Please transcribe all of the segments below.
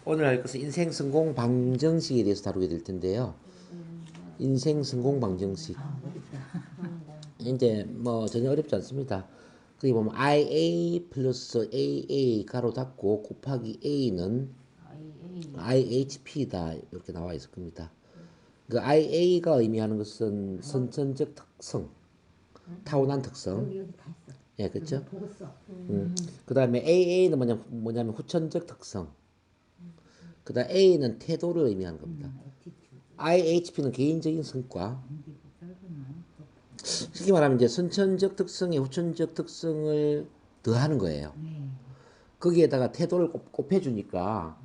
오늘 할 것은 인생 성공 방정식에 대해서 다루게 될 텐데요. 인생 성공 방정식. 이제 뭐 전혀 어렵지 않습니다. 거기 보면 IA 플러스 AA 가로 닫고 곱하기 A는 IHP다 이렇게 나와 있을 겁니다. 그 IA가 의미하는 것은 선천적 특성, 타고난 특성. 예, 그렇죠? 그 다음에 AA는 뭐냐면 후천적 특성. 그 다음 A는 태도를 의미하는 겁니다. IHP는 개인적인 성과. 쉽게 말하면 이제 선천적 특성에 후천적 특성을 더하는 거예요. 거기에다가 태도를 곱해주니까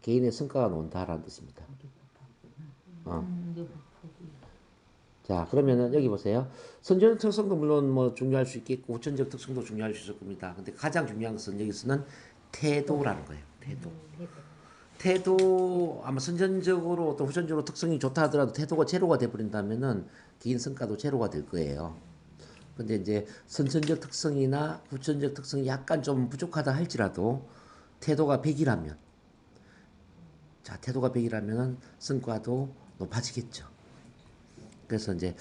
개인의 성과가 나온다라는 뜻입니다. 자, 그러면은 여기 보세요. 선천적 특성도 물론 뭐 중요할 수 있겠고 후천적 특성도 중요할 수 있을 겁니다. 근데 가장 중요한 것은 여기서는 태도라는 거예요. 태도 아마 선천적으로 어떤 후천적으로 특성이 좋다 하더라도 태도가 제로가 돼버린다면은 개인 성과도 제로가 될 거예요. 근데 이제 선천적 특성이나 후천적 특성이 약간 좀 부족하다 할지라도 태도가 100이라면 자 태도가 100이라면 성과도 높아지겠죠. 그래서 이제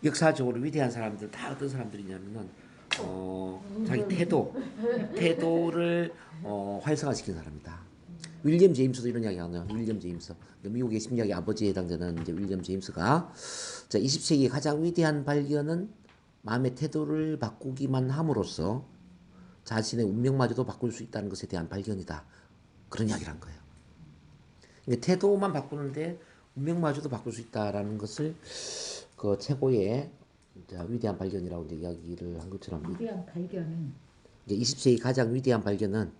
역사적으로 위대한 사람들 다 어떤 사람들이냐면은 자기 태도를 활성화시킨 사람이다. 윌리엄 제임스도 이런 이야기 하네요. 윌리엄 제임스. 미국의 심리학의 아버지에 해당되는 이제 윌리엄 제임스가 자, 20세기의 가장 위대한 발견은 마음의 태도를 바꾸기만 함으로써 자신의 운명마저도 바꿀 수 있다는 것에 대한 발견이다. 그런 이야기를 한 거예요. 그러니까 태도만 바꾸는데 운명마저도 바꿀 수 있다라는 것을 그 최고의 위대한 발견이라고 이제 이야기를 한 것처럼 위대한 발견은 이제 20세기 가장 위대한 발견은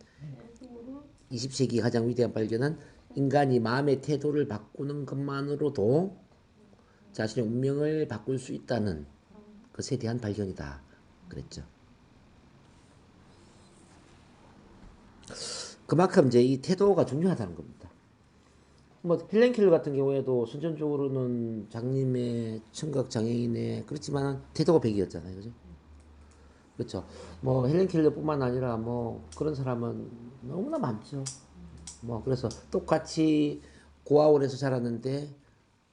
20세기 가장 위대한 발견은 인간이 마음의 태도를 바꾸는 것만으로도 자신의 운명을 바꿀 수 있다는 것에 대한 발견이다. 그랬죠. 그만큼 이제 이 태도가 중요하다는 겁니다. 뭐 헬렌 켈러 같은 경우에도 선천적으로는 장님의 청각 장애인의 그렇지만 태도가 100이었잖아요. 그죠? 그렇죠. 뭐 헬렌 켈러뿐만 아니라 뭐 그런 사람은 너무나 많죠. 뭐 그래서 똑같이 고아원에서 자랐는데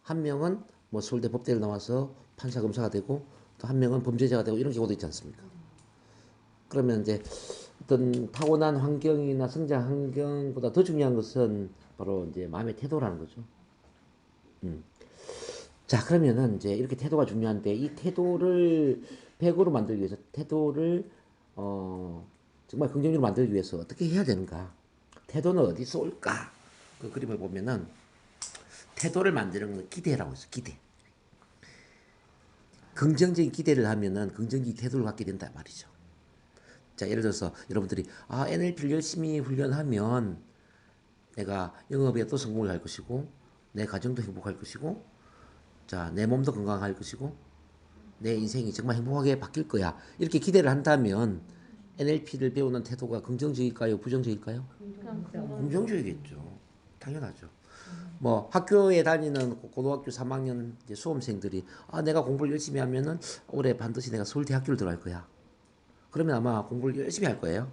한 명은 뭐 서울대 법대를 나와서 판사 검사가 되고 또 한 명은 범죄자가 되고 이런 경우도 있지 않습니까? 그러면 이제 어떤 타고난 환경이나 성장 환경보다 더 중요한 것은 바로 이제 마음의 태도라는 거죠. 자, 그러면은 이제 이렇게 태도가 중요한데 이 태도를 100으로 만들기 위해서 태도를 정말 긍정적으로 만들기 위해서 어떻게 해야 되는가? 태도는 어디서 올까? 그 그림을 보면은 태도를 만드는 건 기대라고 있어. 기대. 긍정적인 기대를 하면은 긍정적인 태도를 갖게 된다 말이죠. 자, 예를 들어서 여러분들이 NLP를 열심히 훈련하면 내가 영업에 또 성공을 할 것이고 내 가정도 행복할 것이고 자, 내 몸도 건강할 것이고 내 인생이 정말 행복하게 바뀔 거야. 이렇게 기대를 한다면 NLP를 배우는 태도가 긍정적일까요? 부정적일까요? 긍정적이겠죠. 당연하죠. 뭐 학교에 다니는 고등학교 3학년 이제 수험생들이 내가 공부를 열심히 하면은 올해 반드시 내가 서울대학교를 들어갈 거야. 그러면 아마 공부를 열심히 할 거예요.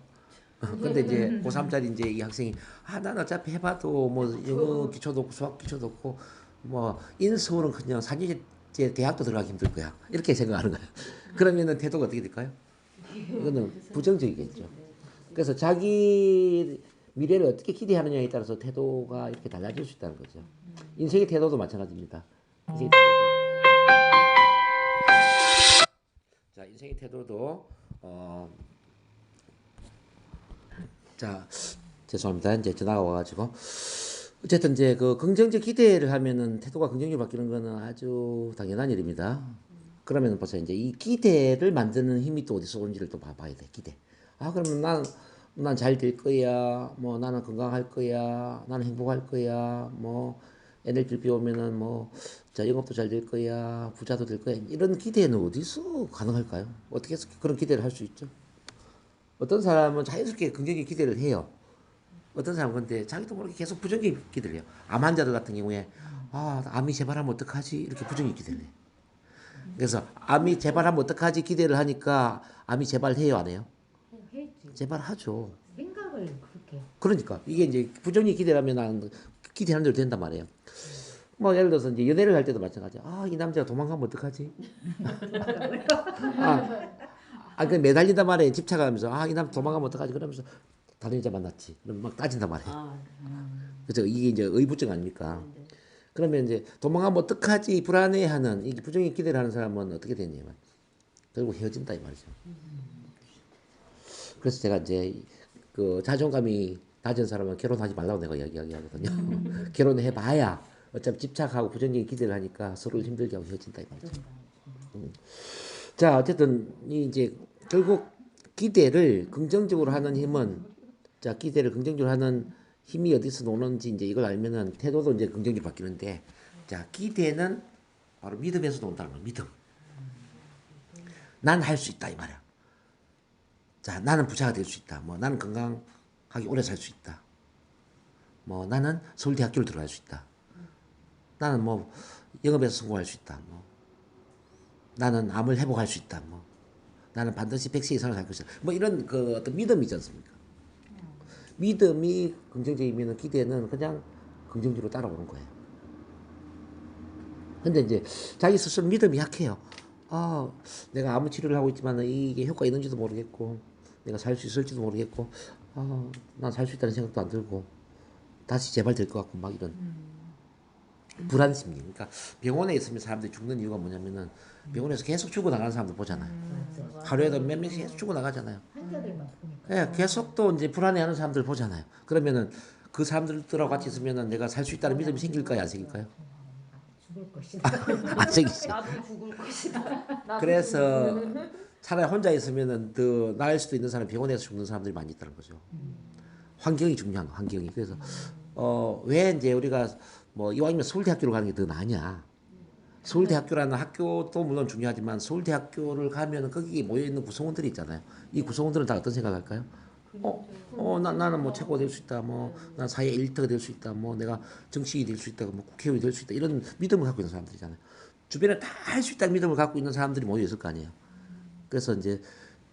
근데 이제 고3짜리 이제 이 학생이 난 어차피 해봐도 뭐 영어 기초도 없고 수학 기초도 없고 뭐 인서울은 그냥 산이제 대학도 들어가기 힘들 거야. 이렇게 생각하는 거예요. 그러면은 태도가 어떻게 될까요? 이거는 부정적이겠죠. 그래서 자기 미래를 어떻게 기대하느냐에 따라서 태도가 이렇게 달라질 수 있다는 거죠. 인생의 태도도 마찬가지입니다. 인생의 태도도 자, 죄송합니다. 이제 전화가 와가지고. 어쨌든 이제 그 긍정적 기대를 하면은 태도가 긍정적으로 바뀌는 거는 아주 당연한 일입니다. 그러면 벌써 이제 이 기대를 만드는 힘이 또 어디서 오는지를 또 봐야 돼. 기대. 그러면 난 잘 될 거야. 뭐 나는 건강할 거야. 나는 행복할 거야. 뭐 NLP 배우면은 뭐 자, 영업도 잘 될 거야. 부자도 될 거야. 이런 기대는 어디서 가능할까요? 어떻게 해서 그런 기대를 할 수 있죠? 어떤 사람은 자연스럽게 긍정적 기대를 해요. 어떤 사람은 근데 자기도 모르게 계속 부정적 기대를 해요. 암 환자들 같은 경우에 암이 재발하면 어떡하지? 이렇게 부정적 기대를 해요. 그래서 암이 재발하면 어떡하지? 기대를 하니까 암이 재발해요, 안 해요? 했지. 재발하죠. 생각을 그렇게 이렇게. 그러니까 이게 이제 부정이 기대라면 나는 기대하는 대로 된단 말이에요. 뭐 예를 들어서 이제 연애를 할 때도 마찬가지야. 아, 이 남자가 도망가면 어떡하지? 아, 그 매달린단 말이에요. 집착하면서 아, 이 남자 도망가면 어떡하지? 그러면서 다른 여자 만났지. 그럼 막 따진단 말이에요. 아, 그래서 이게 이제 의부증 아닙니까? 네. 그러면 이제 도망가면 어떡하지? 불안해하는 이 부정의 기대를 하는 사람은 어떻게 되냐면 결국 헤어진다 이 말이죠. 그래서 제가 이제 그 자존감이 낮은 사람은 결혼하지 말라고 내가 이야기하거든요. 결혼해봐야 어차피 집착하고 부정적인 기대를 하니까 서로를 힘들게 하고 헤어진다 이 말이죠. 자, 어쨌든 이 이제 결국 기대를 긍정적으로 하는 힘은 자 기대를 긍정적으로 하는 힘이 어디서 노는지 이제 이걸 알면은 태도도 이제 긍정적으로 바뀌는데 자 기대는 바로 믿음에서 논다는 거야. 믿음. 난 할 수 있다 이 말이야. 자 나는 부자가 될 수 있다. 뭐 나는 건강하게 오래 살 수 있다. 뭐 나는 서울대 학교를 들어갈 수 있다. 나는 뭐 영업에서 성공할 수 있다. 뭐 나는 암을 회복할 수 있다. 뭐 나는 반드시 100세 이상을 살 것이다. 뭐 이런 그 어떤 믿음이지 않습니까? 믿음이 긍정적이면 기대는 그냥 긍정적으로 따라오는 거예요. 근데 이제 자기 스스로 믿음이 약해요. 아, 내가 아무 치료를 하고 있지만 이게 효과가 있는지도 모르겠고, 내가 살 수 있을지도 모르겠고, 아, 난 살 수 있다는 생각도 안 들고, 다시 재발될 것 같고, 막 이런 불안 심리. 그러니까 병원에 있으면 사람들이 죽는 이유가 뭐냐면은 병원에서 계속 죽어나가는 사람들 보잖아요. 맞아. 하루에도 몇 명씩 계속 죽어나가잖아요. 환자들만 보니까. 예, 계속 또 이제 불안해하는 사람들 보잖아요. 그러면은 그 사람들하고 같이 있으면은 내가 살 수 있다는 믿음이 생길까요, 안 생길까요? 죽을 것이다. 안 생기죠. 나도 죽을 것이다. 나도 그래서 차라리 혼자 있으면은 더 나을 수도 있는 사람 병원에서 죽는 사람들이 많이 있다는 거죠. 환경이 중요한 거, 환경이. 그래서 왜 이제 우리가 뭐 이왕이면 서울대학교를 가는 게 더 나냐? 서울대학교라는 학교도 물론 중요하지만 서울대학교를 가면은 거기에 모여 있는 구성원들이 있잖아요. 이 구성원들은 다 어떤 생각할까요? 나는 뭐 최고가 될 수 있다. 뭐, 난 사회 일터가 될 수 있다. 뭐, 내가 정치인이 될 수 있다. 뭐, 국회의원이 될 수 있다. 이런 믿음을 갖고 있는 사람들이잖아요. 주변에 다 할 수 있다는 믿음을 갖고 있는 사람들이 모여 있을 거 아니에요. 그래서 이제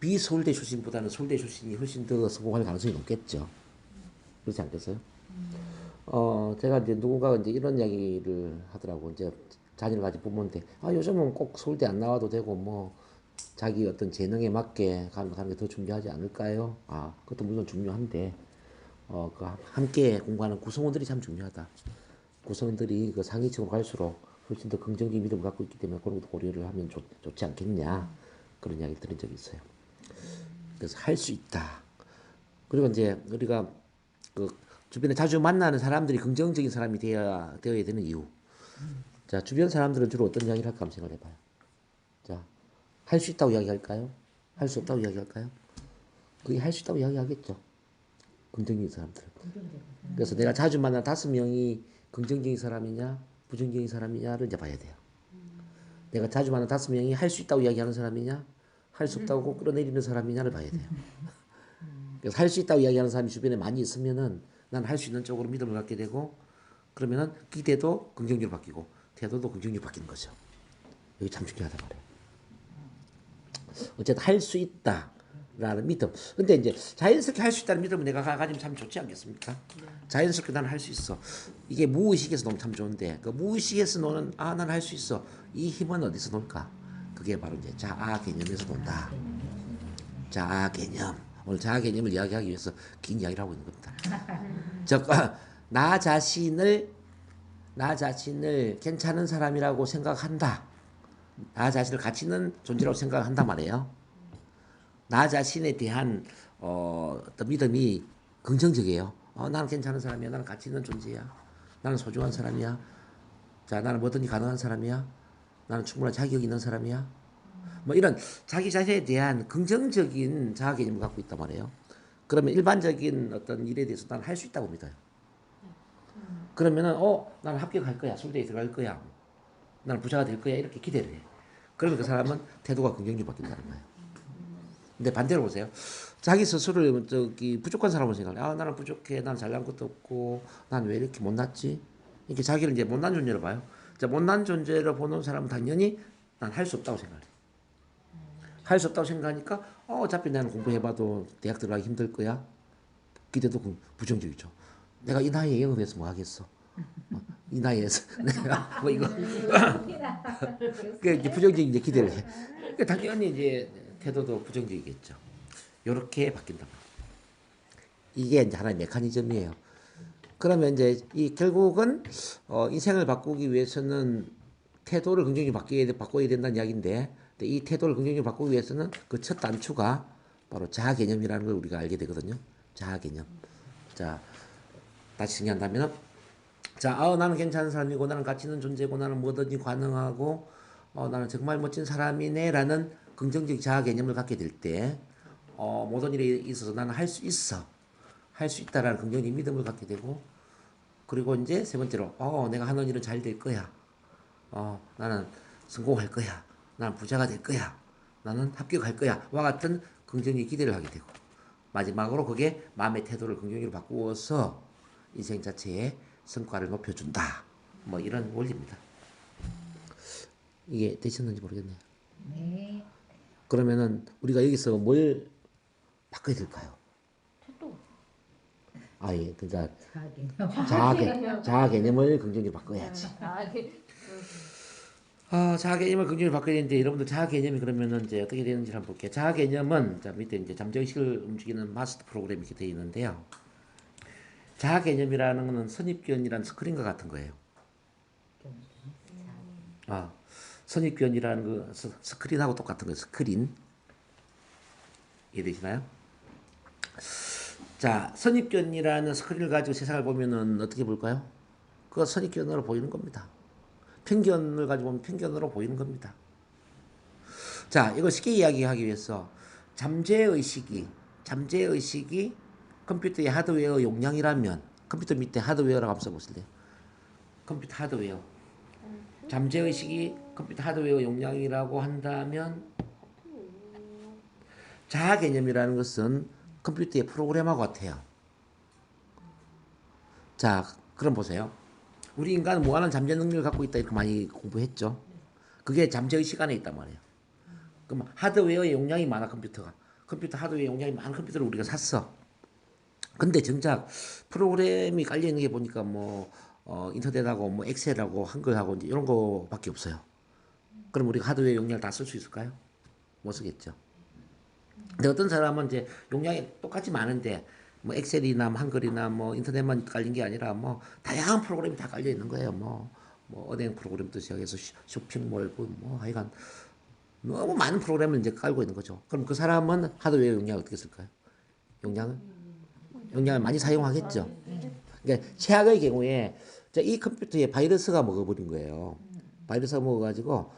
비서울대 출신보다는 서울대 출신이 훨씬 더 성공할 가능성이 높겠죠. 그렇지 않겠어요? 제가 이제 누군가가 이제 이런 이야기를 하더라고. 이제 자녀를 가진 부모인데, 아, 요즘은 꼭 서울대 안 나와도 되고, 뭐, 자기 어떤 재능에 맞게 가는 게 더 중요하지 않을까요? 아, 그것도 물론 중요한데, 그 함께 공부하는 구성원들이 참 중요하다. 구성원들이 그 상위층으로 갈수록 훨씬 더 긍정적인 믿음을 갖고 있기 때문에 그런 것도 고려를 하면 좋지 않겠냐. 그런 이야기 들은 적이 있어요. 그래서 할 수 있다. 그리고 이제 우리가 그 주변에 자주 만나는 사람들이 긍정적인 사람이 되어야 되는 이유. 자, 주변 사람들은 주로 어떤 이야기를 할까 한번 생각을 해봐요. 자, 할 수 있다고 이야기할까요? 할 수 없다고 이야기할까요? 그게 할 수 있다고 이야기하겠죠. 긍정적인 사람들은. 그래서 내가 자주 만난 5명이 긍정적인 사람이냐, 부정적인 사람이냐를 이제 봐야 돼요. 내가 자주 만난 5명이 할 수 있다고 이야기하는 사람이냐, 할 수 없다고 꼭 끌어내리는 사람이냐를 봐야 돼요. 그래서 할 수 있다고 이야기하는 사람이 주변에 많이 있으면은 난 할 수 있는 쪽으로 믿음을 갖게 되고 그러면은 기대도 긍정적으로 바뀌고 태도도 긍정적으로 바뀌는 거죠. 이게 참 중요하단 말이에요. 어쨌든 할 수 있다라는 믿음. 근데 이제 자연스럽게 할 수 있다는 믿음은 내가 가지면 참 좋지 않겠습니까? 자연스럽게 나는 할 수 있어. 이게 무의식에서 너무 참 좋은데 그 무의식에서 노는 아, 난 할 수 있어. 이 힘은 어디서 놀까? 그게 바로 이제 자아 개념에서 논다. 자아 개념. 오늘 자아 개념을 이야기하기 위해서 긴 이야기를 하고 있는 겁니다. 즉, 나 자신을 괜찮은 사람이라고 생각한다. 나 자신을 가치 있는 존재라고 생각한단 말이에요. 나 자신에 대한 어떤 믿음이 긍정적이에요. 나는 괜찮은 사람이야. 나는 가치 있는 존재야. 나는 소중한 사람이야. 자, 나는 뭐든지 가능한 사람이야. 나는 충분한 자격이 있는 사람이야. 뭐 이런 자기 자신에 대한 긍정적인 자아 개념을 갖고 있단 말이에요. 그러면 일반적인 어떤 일에 대해서 나는 할 수 있다고 믿어요. 그러면은 나는 합격할 거야. 서울대에 들어갈 거야. 나는 부자가 될 거야. 이렇게 기대를 해. 그러면 그 사람은 태도가 긍정적으로 바뀐다는 거예요. 근데 반대로 보세요. 자기 스스로를 부족한 사람으로 생각해. 아, 나는 부족해. 나는 잘난 것도 없고, 난 왜 이렇게 못났지? 이렇게 자기를 이제 못난 존재로 봐요. 자, 못난 존재로 보는 사람은 당연히 난 할 수 없다고 생각해. 할 수 없다고 생각하니까, 어차피 나는 공부해봐도 대학 들어가기 힘들 거야. 기대도 부정적이죠. 내가 이 나이에 영업해서 뭐 하겠어? 이 나이에서 내가 뭐 이거 그 이제 부정적인 이제 기대를 해. 그러니까 당연히 이제 태도도 부정적이겠죠. 이렇게 바뀐단 말이에요. 이게 이제 하나의 메커니즘이에요. 그러면 이제 이 결국은 인생을 바꾸기 위해서는 태도를 긍정적으로 바꿔야 된다는 이야기인데, 근데 이 태도를 긍정적으로 바꾸기 위해서는 그 첫 단추가 바로 자아 개념이라는 걸 우리가 알게 되거든요. 자아 개념. 자, 다시 정리한다면, 자, 나는 괜찮은 사람이고, 나는 가치 있는 존재고, 나는 뭐든지 가능하고, 나는 정말 멋진 사람이네라는 긍정적 자아 개념을 갖게 될 때, 모든 일에 있어서 나는 할 수 있어. 할 수 있다라는 긍정적 믿음을 갖게 되고, 그리고 이제 세 번째로, 내가 하는 일은 잘 될 거야. 나는 성공할 거야. 나는 부자가 될 거야. 나는 합격할 거야. 와 같은 긍정적 기대를 하게 되고, 마지막으로 그게 마음의 태도를 긍정적으로 바꾸어서 인생 자체의 성과를 높여준다. 뭐 이런 원리입니다. 이게 되셨는지 모르겠네요. 네. 그러면은 우리가 여기서 뭘 바꿔야 될까요? 예, 그러니까 자아 개념을 긍정적으로 바꿔야지. 자아 개념을 긍정적으로 바꿔야 되는데, 여러분들 자아 개념이 그러면은 이제 어떻게 되는지 한번 볼게요. 자아 개념은 자 밑에 이제 잠재의식을 움직이는 마스터 프로그램이 이렇게 되어 있는데요. 자아 개념이라는 것은 선입견이라는 스크린과 같은 거예요. 선입견이라는 그 스크린하고 똑같은 거예요. 스크린. 이해되시나요? 자, 선입견이라는 스크린을 가지고 세상을 보면은 어떻게 볼까요? 그거 선입견으로 보이는 겁니다. 편견을 가지고 보면 편견으로 보이는 겁니다. 자, 이걸 쉽게 이야기하기 위해서 잠재의식이 컴퓨터의 하드웨어 용량이라면, 컴퓨터 밑에 하드웨어라고 한번 써보실래요? 컴퓨터 하드웨어. 잠재의식이 컴퓨터 하드웨어 용량이라고 한다면, 자아 개념이라는 것은 컴퓨터의 프로그램하고 같아요. 자, 그럼 보세요. 우리 인간은 무한한 잠재 능력을 갖고 있다 이렇게 많이 공부했죠. 그게 잠재의식 안에 있단 말이에요. 그럼 하드웨어의 용량이 많아, 컴퓨터 하드웨어 용량이 많은 컴퓨터를 우리가 샀어. 근데 정작 프로그램이 깔려 있는 게 보니까 뭐 인터넷하고 뭐 엑셀하고 한글하고 이제 이런 거밖에 없어요. 그럼 우리가 하드웨어 용량을 다 쓸 수 있을까요? 못 쓰겠죠. 근데 어떤 사람은 이제 용량이 똑같이 많은데 뭐 엑셀이나 뭐 한글이나 뭐 인터넷만 깔린 게 아니라 뭐 다양한 프로그램이 다 깔려 있는 거예요. 뭐 은행 프로그램부터 시작해서 쇼핑몰 뭐 하여간 너무 많은 프로그램을 이제 깔고 있는 거죠. 그럼 그 사람은 하드웨어 용량을 어떻게 쓸까요? 용량을 많이 사용하겠죠. 그러니까 최악의 경우에 이 컴퓨터에 바이러스가 먹어버린 거예요. 바이러스가 먹어가지고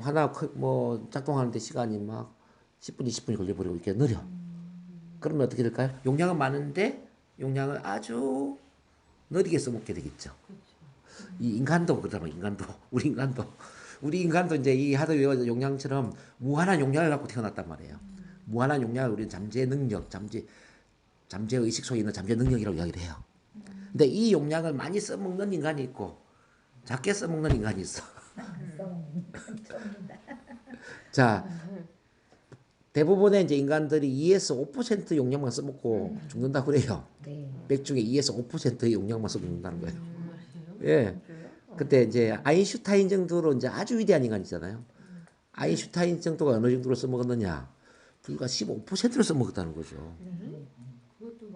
하나 뭐 작동하는데 시간이 막 10분, 20분이 걸려버리고 이렇게 느려. 그러면 어떻게 될까요? 용량은 많은데 용량을 아주 느리게 써먹게 되겠죠. 이 인간도 그러잖아요. 우리 인간도 이제 이 하드웨어 용량처럼 무한한 용량을 갖고 태어났단 말이에요. 무한한 용량을 우리는 잠재 능력, 잠재 의식 속에 있는 잠재 능력이라고 이야기를 해요. 근데 이 용량을 많이 써먹는 인간이 있고 작게 써먹는 인간이 있어. 자, 대부분의 이제 인간들이 2에서 5% 용량만 써먹고 죽는다고 그래요. 네. 100 중에 2에서 5%의 용량만 써먹고 죽는다는 거예요. 예. 그때 이제 아인슈타인 정도로 이제 아주 위대한 인간이잖아요. 아인슈타인 정도가 어느 정도로 써먹었느냐? 불과 15%를 써먹었다는 거죠. 그것도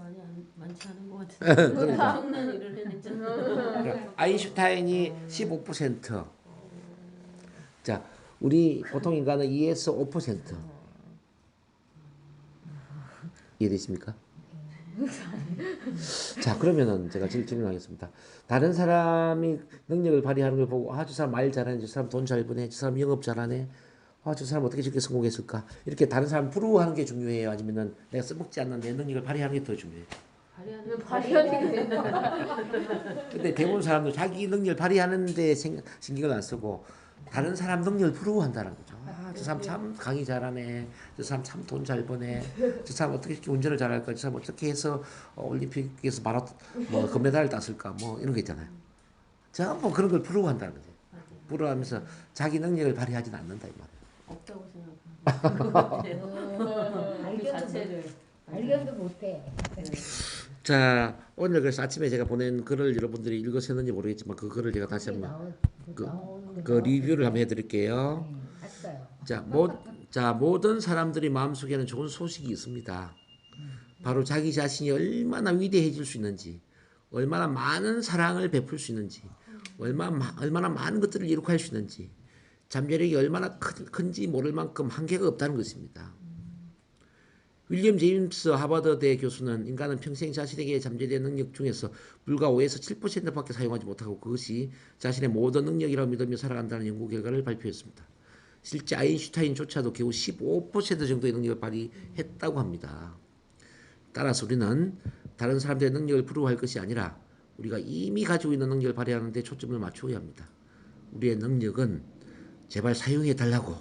많지 않은 것 같은데. 그러니까 엄청난 일을 해냈잖아. 아인슈타인이 15%. 자, 우리 보통 인간은 2에서 5%. 이해되십니까? 자, 그러면은 제가 질문하겠습니다. 다른 사람이 능력을 발휘하는 걸 보고 저 사람 말 잘하네, 저 사람 돈 잘 버네, 저 사람 영업 잘하네, 저 사람 어떻게 저렇게 성공했을까? 이렇게 다른 사람 부러워하는 게 중요해요? 아니면은 내가 써먹지 않는 내 능력을 발휘하는 게 더 중요해요? 발휘하는 게 근데 대부분 사람도 자기 능력을 발휘하는데 신경을 안 쓰고 다른 사람 능력을 부러워한다는 거죠. 저 사람 참 강의 잘하네. 저 사람 참 돈 잘 버네. 저 사람 어떻게 이렇게 운전을 잘할까? 저 사람 어떻게 해서 올림픽에서 뭐 금메달을 땄을까? 뭐 이런 거 있잖아요. 전부 그런 걸 부러워한다는 거죠. 부러워하면서 자기 능력을 발휘하지는 않는다 이 말이에요. 없다고 생각하는 것 같아요. 그 발견 자체를. 발견도 못해. 자, 오늘 그래서 아침에 제가 보낸 글을 여러분들이 읽으셨는지 모르겠지만 그 글을 제가 다시 한번 그 리뷰를 한번 해드릴게요. 봤어요. 자, 모든 사람들이 마음속에는 좋은 소식이 있습니다. 바로 자기 자신이 얼마나 위대해질 수 있는지, 얼마나 많은 사랑을 베풀 수 있는지, 얼마나 많은 것들을 이룩할 수 있는지, 잠재력이 얼마나 큰지 모를 만큼 한계가 없다는 것입니다. 윌리엄 제임스 하버드대 교수는 인간은 평생 자신에게 잠재된 능력 중에서 불과 5에서 7%밖에 사용하지 못하고 그것이 자신의 모든 능력이라고 믿으며 살아간다는 연구 결과를 발표했습니다. 실제 아인슈타인조차도 겨우 15% 정도의 능력을 발휘했다고 합니다. 따라서 우리는 다른 사람들의 능력을 부러워할 것이 아니라 우리가 이미 가지고 있는 능력을 발휘하는 데 초점을 맞추어야 합니다. 우리의 능력은 제발 사용해 달라고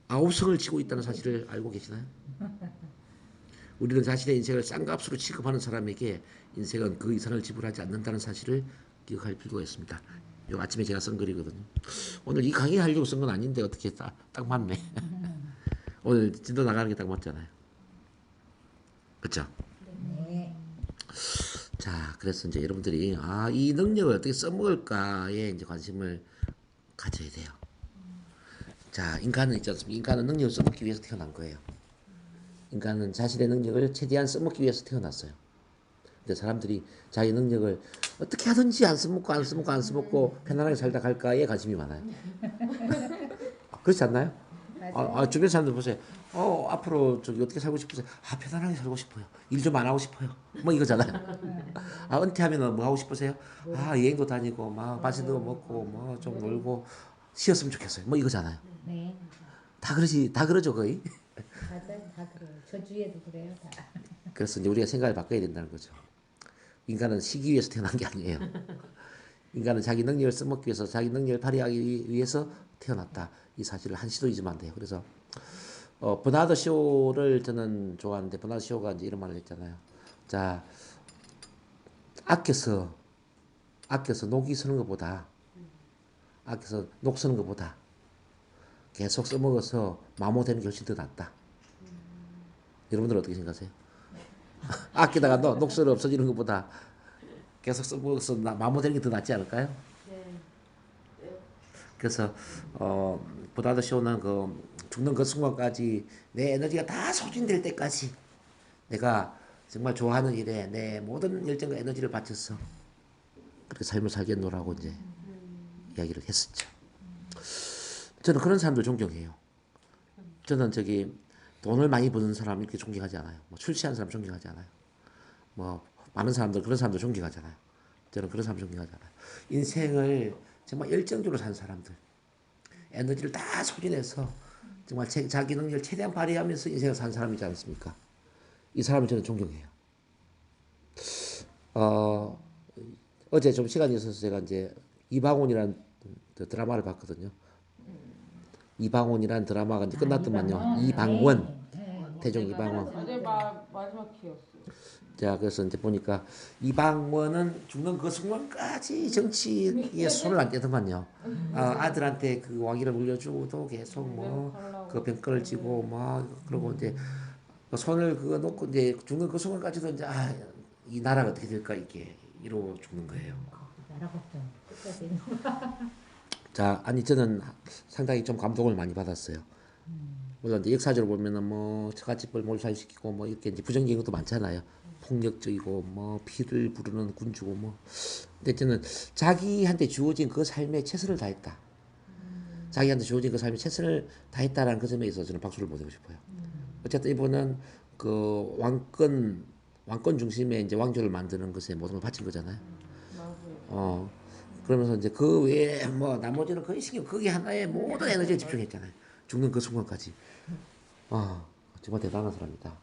아우성을 치고 있다는 사실을 알고 계시나요? 우리는 자신의 인생을 싼값으로 취급하는 사람에게 인생은 그 이상을 지불하지 않는다는 사실을 기억할 필요가 있습니다. 요 아침에 제가 쓴 글이거든요. 오늘 이 강의 하려고 쓴 건 아닌데 어떻게 딱 맞네. 오늘 진도 나가는 게 딱 맞잖아요. 그렇죠? 네. 자, 그래서 이제 여러분들이 이 능력을 어떻게 써먹을까에 이제 관심을 가져야 돼요. 자, 인간은 있지 않습니까? 인간은 능력을 써먹기 위해서 태어난 거예요. 인간은 자신의 능력을 최대한 써먹기 위해서 태어났어요. 근데 사람들이 자기 능력을 어떻게 하든지 안 써먹고 편안하게 살다 갈까에 관심이 많아요. 그렇지 않나요? 주변 사람들 보세요. 앞으로 어떻게 살고 싶으세요? 편안하게 살고 싶어요. 일 좀 안 하고 싶어요. 뭐 이거잖아요. 은퇴하면 뭐 하고 싶으세요? 여행도 다니고 맛있는 거 먹고 뭐 좀 놀고 쉬었으면 좋겠어요. 뭐 이거잖아요. 네. 다 그러죠 거의. 맞아요. 다 그래요. 저 주위에도 그래요. 다. 그래서 이제 우리가 생각을 바꿔야 된다는 거죠. 인간은 쉬기 위해서 태어난 게 아니에요. 인간은 자기 능력을 써먹기 위해서, 자기 능력을 발휘하기 위해서 태어났다. 이 사실을 한시도 잊으면 안 돼요. 그래서 버나드 쇼를 저는 좋아하는데 버나드 쇼가 이제 이런 말을 했잖아요. 자, 아껴서 녹이 쓰는 것보다 아껴서 녹 쓰는 것보다 계속 써먹어서 마모되는 게 훨씬 더 낫다. 여러분들 어떻게 생각하세요? 아끼다가 녹슬 없어지는 것보다 계속 써먹어서 마모되는 게 더 낫지 않을까요? 그래서 버나드 쇼는 죽는 그 순간까지 내 에너지가 다 소진될 때까지 내가 정말 좋아하는 일에 내 모든 열정과 에너지를 바쳐서 그렇게 삶을 살겠노라고 이제 이야기를 했었죠. 저는 그런 사람들 존경해요. 저는 돈을 많이 버는 사람 이렇게 존경하지 않아요. 뭐 출세한 사람 존경하지 않아요. 뭐 많은 사람들 그런 사람들 존경하잖아요. 저는 그런 사람 존경하지 않아요. 인생을 정말 열정적으로 산 사람들, 에너지를 다 소진해서 정말 자기 능력을 최대한 발휘하면서 인생을 산 사람이지 않습니까? 이 사람을 저는 존경해요. 어제 좀 시간이 있어서 제가 이제 이방원이라는 드라마를 봤거든요. 이방원이라는 드라마가 이제 끝났더만요. 이방원. 태종 이방원. 어제 마지막 기였어요. 자, 그래서 이제 보니까 이방원은 죽는 그 순간까지 정치에 손을 안 떼더만요. 아들한테 그 왕위를 물려주고도 계속 그 병권을 쥐고 그러고 이제 손을 그거 놓고 이제 죽는 그 순간까지도 이제 이 나라가 어떻게 될까 이렇게 이러고 죽는 거예요. 나라 걱정 끝까지. 자, 아니 저는 상당히 좀 감동을 많이 받았어요. 물론 이제 역사적으로 보면은 처갓집을 몰살시키고 이렇게 이제 부정적인 것도 많잖아요. 폭력적이고 피를 부르는 군주고 근데 저는 자기한테 주어진 그 삶에 최선을 다했다. 자기한테 주어진 그 삶에 최선을 다했다라는 그 점에 있어서 저는 박수를 보내고 싶어요. 어쨌든 이분은 그 왕권 중심의 이제 왕조를 만드는 것에 모든 걸 바친 거잖아요. 그러면서 이제 그 외에 나머지는 거의 신경 거기 하나에 모든 에너지를 집중했잖아요. 죽는 그 순간까지. 정말 대단한 사람이다.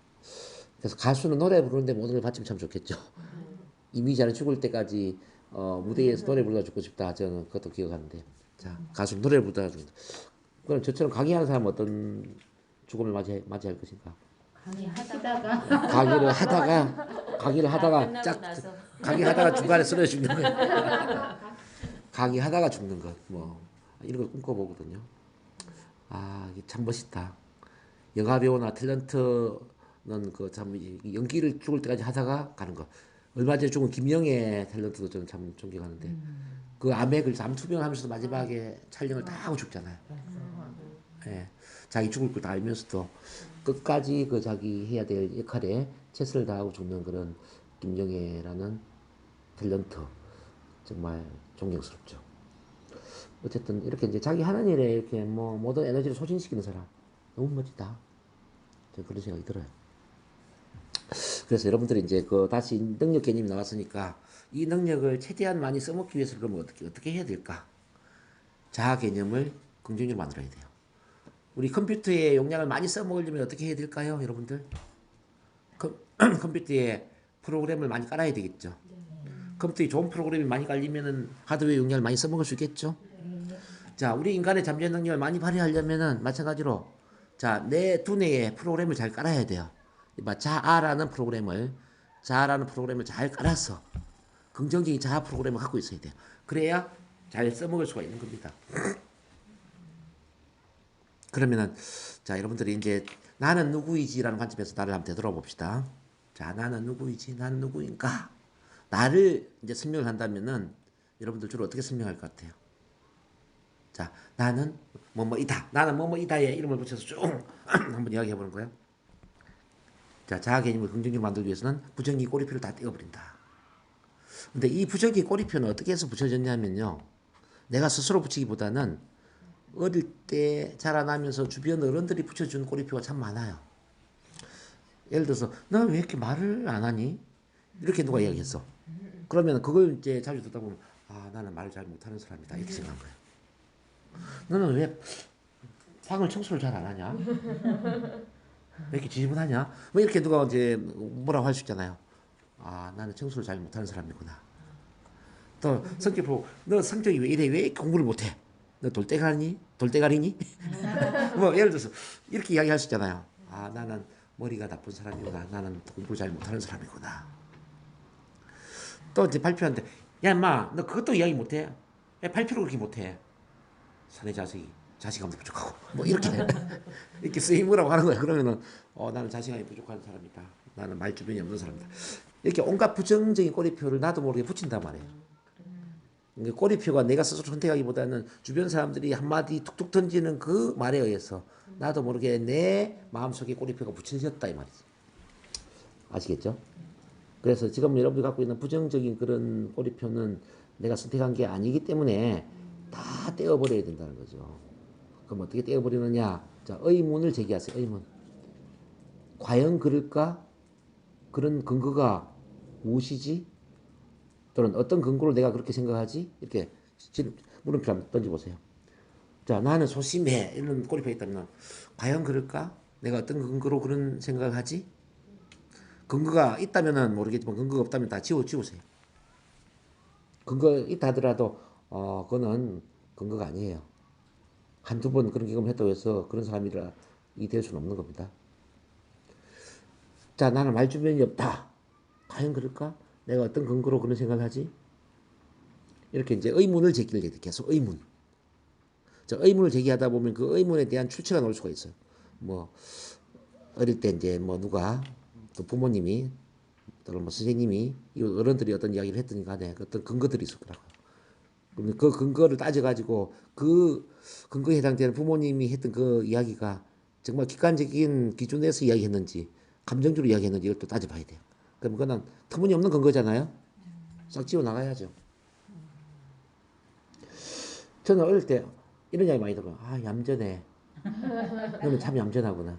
그래서 가수는 노래 부르는데 모든 걸 바치면 참 좋겠죠. 이미자는 죽을 때까지 무대에서 노래 부르다 죽고 싶다. 저는 그것도 기억하는데. 자, 가수는 노래를 부르다가 죽는다. 그럼 저처럼 강의하는 사람은 어떤 죽음을 맞이할 것인가? 강의를 하다가 강의하다가 중간에 쓰러져 죽는 거예요. 강의하다가 죽는 것, 이런 걸 꿈꿔보거든요. 이게 참 멋있다. 영화 배우나 탤런트 그 참 연기를 죽을 때까지 하다가 가는 거. 얼마 전에 죽은 김영애 탤런트도 저는 참 존경하는데 그 암액을 암투병하면서도 마지막에 촬영을 다 하고 죽잖아요. 예, 자기 죽을 걸 다 알면서도 끝까지 그 자기 해야 될 역할에 최선을 다하고 죽는 그런 김영애라는 탤런트 정말 존경스럽죠. 어쨌든 이렇게 이제 자기 하는 일에 이렇게 뭐 모든 에너지를 소진시키는 사람 너무 멋지다. 저는 그런 생각이 들어요. 그래서 여러분들이 이제 그 다시 능력 개념이 나왔으니까 이 능력을 최대한 많이 써먹기 위해서 그러면 어떻게 해야 될까? 자아 개념을 긍정적으로 만들어야 돼요. 우리 컴퓨터의 용량을 많이 써먹으려면 어떻게 해야 될까요, 여러분들? 컴퓨터에 프로그램을 많이 깔아야 되겠죠. 컴퓨터에 좋은 프로그램이 많이 깔리면은 하드웨어 용량을 많이 써먹을 수 있겠죠. 자, 우리 인간의 잠재 능력을 많이 발휘하려면은 마찬가지로 자, 내 두뇌에 프로그램을 잘 깔아야 돼요. 자아라는 프로그램을 잘 깔아서 긍정적인 자아 프로그램을 갖고 있어야 돼요. 그래야 잘 써먹을 수가 있는 겁니다. 그러면은 자, 여러분들이 이제 나는 누구이지라는 관점에서 나를 한번 되돌아봅시다. 자, 나는 누구이지? 나는 누구인가? 나를 이제 설명을 한다면은 여러분들 주로 어떻게 설명할 것 같아요? 자, 나는 뭐뭐이다. 나는 뭐뭐이다의 이름을 붙여서 쭉 한번 이야기해 보는 거예요. 자, 자아 개념을 긍정적으로 만들기 위해서는 부정기 꼬리표를 다 떼어버린다. 근데 이 부정기 꼬리표는 어떻게 해서 붙여졌냐면요. 내가 스스로 붙이기보다는 어릴 때 자라나면서 주변 어른들이 붙여준 꼬리표가 참 많아요. 예를 들어서 너 왜 이렇게 말을 안 하니? 이렇게 누가 이야기했어. 그러면 그걸 이제 자주 듣다 보면 아, 나는 말을 잘 못하는 사람이다 이렇게 생각한 거예요. 너는 왜 방을 청소를 잘 안 하냐? 왜 이렇게 지저분하냐? 뭐 이렇게 누가 이제 뭐라고 할 수 있잖아요. 아, 나는 청소를 잘 못하는 사람이구나. 또 성격 보고 너 성격이 왜 이래? 왜 공부를 못해? 너 돌대가리니? 돌대가리니? 뭐 예를 들어서 이렇게 이야기할 수 있잖아요. 아, 나는 머리가 나쁜 사람이구나. 나는 공부를 잘 못하는 사람이구나. 또 이제 발표하는데 야 인마 너 그것도 이야기 못해? 왜 발표를 그렇게 못해? 사내 자신감도 부족하고 뭐 이렇게 이렇게 쓰임으라고 하는 거야. 그러면은 나는 자신감이 부족한 사람이다. 나는 말 주변이 없는 사람이다. 이렇게 온갖 부정적인 꼬리표를 나도 모르게 붙인단 말이에요. 그러니까 꼬리표가 내가 스스로 선택하기보다는 주변 사람들이 한마디 툭툭 던지는 그 말에 의해서 나도 모르게 내 마음속에 꼬리표가 붙여졌다 이 말이지. 아시겠죠? 그래서 지금 여러분이 갖고 있는 부정적인 그런 꼬리표는 내가 선택한 게 아니기 때문에 다 떼어버려야 된다는 거죠. 그럼 어떻게 떼어버리느냐? 자, 의문을 제기하세요. 의문. 과연 그럴까? 그런 근거가 무엇이지? 또는 어떤 근거로 내가 그렇게 생각하지? 이렇게 물음표 한번 던져보세요. 자, 나는 소심해. 이런 꼬리표가 있다면 과연 그럴까? 내가 어떤 근거로 그런 생각을 하지? 근거가 있다면은 모르겠지만 근거가 없다면 다 지우세요. 근거 있다 하더라도 그거는 근거가 아니에요. 한두 번 그런 경험을 했다고 해서 그런 사람이라 이 될 수는 없는 겁니다. 자, 나는 말 주변이 없다. 과연 그럴까? 내가 어떤 근거로 그런 생각을 하지? 이렇게 이제 의문을 제기를 해야 돼. 계속 의문. 자, 의문을 제기하다 보면 그 의문에 대한 출처가 나올 수가 있어요. 뭐 어릴 때 이제 뭐 누가 또 부모님이 또는 뭐 선생님이 이 어른들이 어떤 이야기를 했더니 간에 어떤 근거들이 있을 거라고. 그러면 그 근거를 따져가지고 그 근거에 해당되는 부모님이 했던 그 이야기가 정말 객관적인 기준에서 이야기했는지 감정적으로 이야기했는지 이걸 또 따져봐야 돼요. 그럼 그건 터무니없는 근거잖아요. 싹 지워 나가야죠. 저는 어릴 때 이런 이야기 많이 들어요. 아, 얌전해. 너는 참 얌전하구나.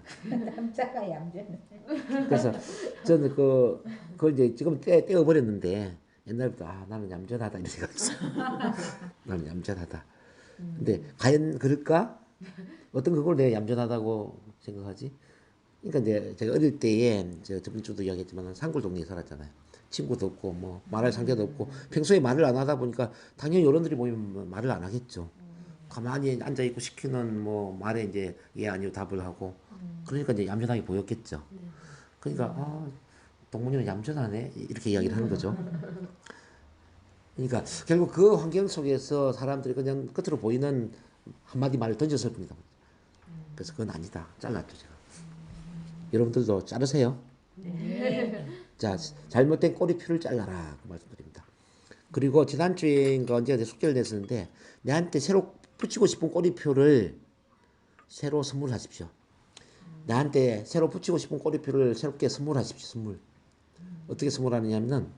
남자가 얌전해. 그래서 저는 그걸 이제 지금 떼어버렸는데 옛날부터 아, 나는 얌전하다 이런 생각했어요. 나는 얌전하다. 근데 과연 그럴까? 어떤 그걸 내가 얌전하다고 생각하지? 그러니까 이제 제가 어릴 때에 저번 주도 이야기했지만 산골 동네에 살았잖아요. 친구도 없고 뭐 말할 상대도 없고 평소에 말을 안 하다 보니까 당연히 어른들이 모이면 말을 안 하겠죠. 가만히 앉아 있고 시키는 뭐 말에 이제 예 아니요 답을 하고 그러니까 이제 얌전하게 보였겠죠. 그러니까 아, 동문이는 얌전하네 이렇게 이야기를 하는 거죠. 그러니까 결국 그 환경 속에서 사람들이 그냥 겉으로 보이는 한마디 말을 던졌을 뿐이다. 그래서 그건 아니다. 잘랐죠 제가. 여러분들도 자르세요. 자, 잘못된 꼬리표를 잘라라. 그 말씀드립니다. 그리고 지난주인가 언제 숙제를 냈었는데 내한테 새로 붙이고 싶은 꼬리표를 새로 선물하십시오. 나한테 새로 붙이고 싶은 꼬리표를 새롭게 선물하십시오. 선물. 어떻게 선물하느냐면은